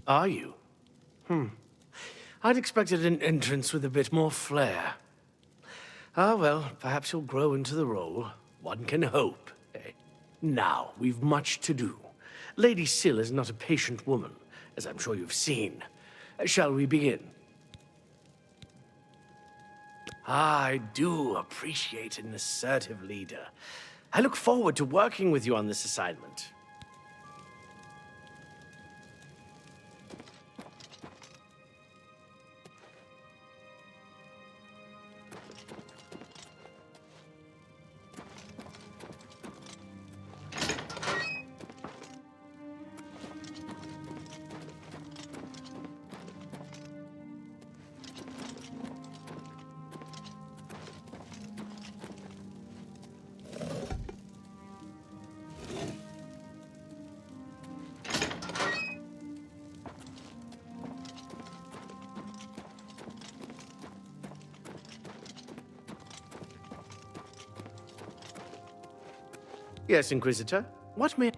Are you? I'd expected an entrance with a bit more flair. Ah, well, perhaps you'll grow into the role. One can hope. Now, we've much to do. Lady Syl is not a patient woman, as I'm sure you've seen. Shall we begin? I do appreciate an assertive leader. I look forward to working with you on this assignment. Yes, Inquisitor. What may...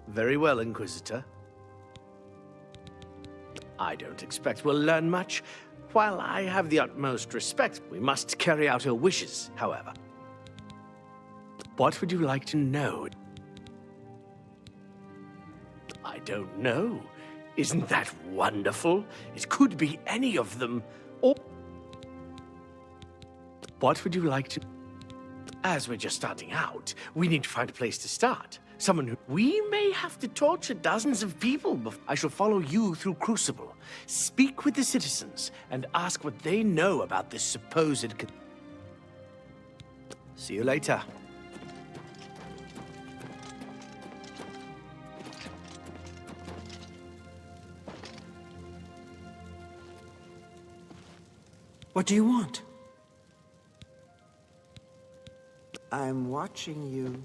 Very well, Inquisitor. I don't expect we'll learn much. While I have the utmost respect, we must carry out her wishes, however. What would you like to know? I don't know. Isn't that wonderful? It could be any of them, or... What would you like to... As we're just starting out, we need to find a place to start. Someone who... We may have to torture dozens of people before... I shall follow you through Crucible. Speak with the citizens and ask what they know about this supposed... See you later. What do you want? I'm watching you.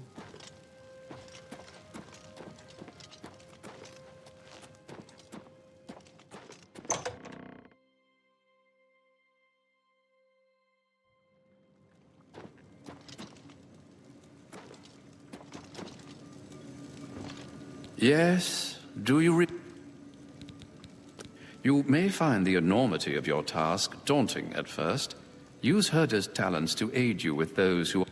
Yes? Do you You may find the enormity of your task daunting at first. Use Herder's talents to aid you with those who...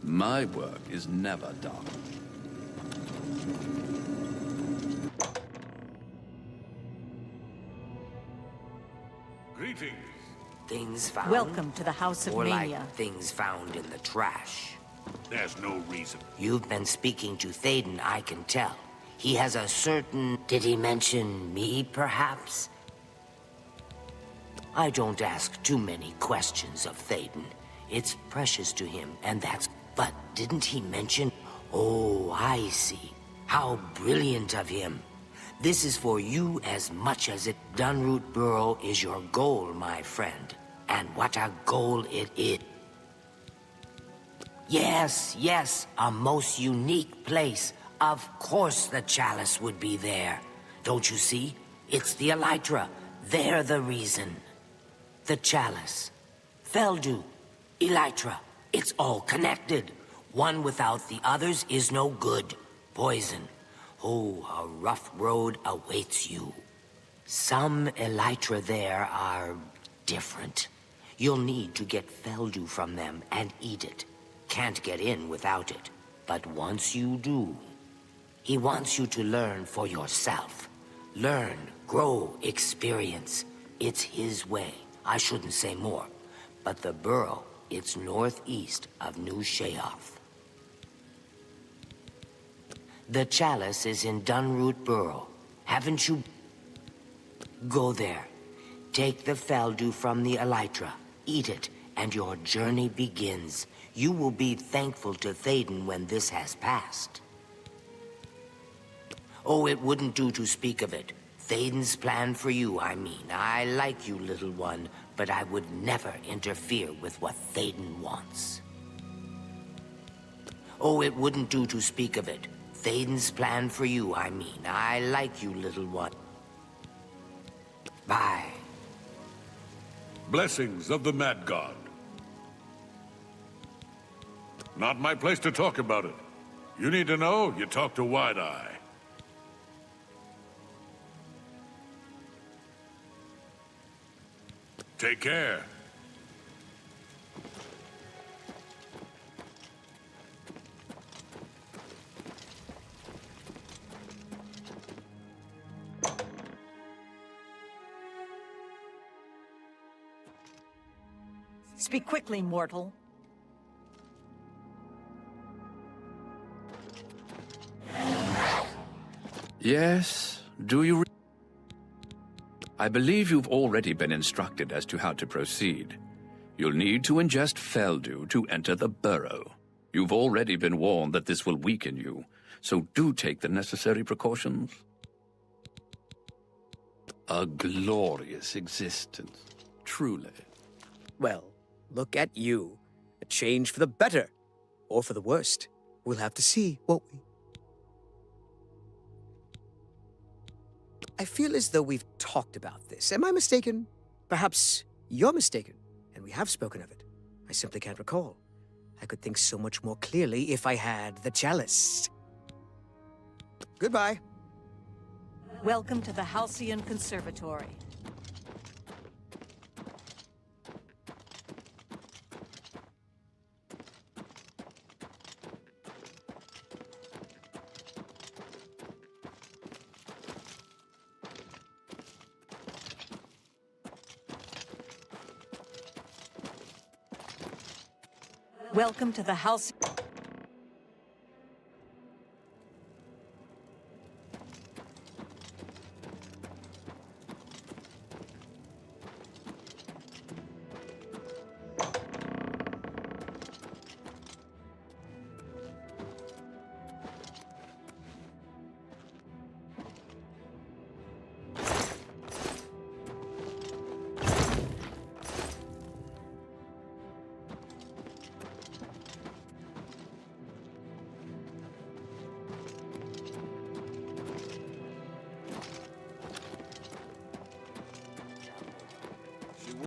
My work is never done. Greetings. Things found? Welcome to the House of or Mania. Like things found in the trash. There's no reason. You've been speaking to Thaden, I can tell. He has a certain... Did he mention me, perhaps? I don't ask too many questions of Thaden. It's precious to him, and that's... But didn't he mention... Oh, I see. How brilliant of him. This is for you as much as it... Dunroot Burrow is your goal, my friend. And what a goal it is. Yes, yes, a most unique place. Of course the chalice would be there. Don't you see? It's the Elytra. They're the reason. The chalice. Feldu. Elytra. It's all connected. One without the others is no good. Poison. Oh, a rough road awaits you. Some Elytra there are different. You'll need to get Feldu from them and eat it. Can't get in without it. But once you do, he wants you to learn for yourself. Learn, grow, experience. It's his way. I shouldn't say more. But the burrow, it's northeast of New Sheoth. The chalice is in Dunroot Burrow, Haven't you? Go there. Take the Feldu from the Elytra. Eat it, and your journey begins. You will be thankful to Thaden when this has passed. Oh, it wouldn't do to speak of it. Thaden's plan for you, I mean. I like you, little one, but I would never interfere with what Thaden wants. Oh, it wouldn't do to speak of it. Thaden's plan for you, I mean. I like you, little one. Bye. Blessings of the Mad God. Not my place to talk about it. You need to know, you talk to Wide-Eye. Take care. Speak quickly, mortal. Yes, do you... I believe you've already been instructed as to how to proceed. You'll need to ingest Feldu to enter the burrow. You've already been warned that this will weaken you, so do take the necessary precautions. A glorious existence, truly. Well, look at you. A change for the better. Or for the worst. We'll have to see, won't we? I feel as though we've talked about this. Am I mistaken? Perhaps you're mistaken, and we have spoken of it. I simply can't recall. I could think so much more clearly if I had the chalice. Goodbye. Welcome to the Halcyon Conservatory. Welcome to the Halcyon...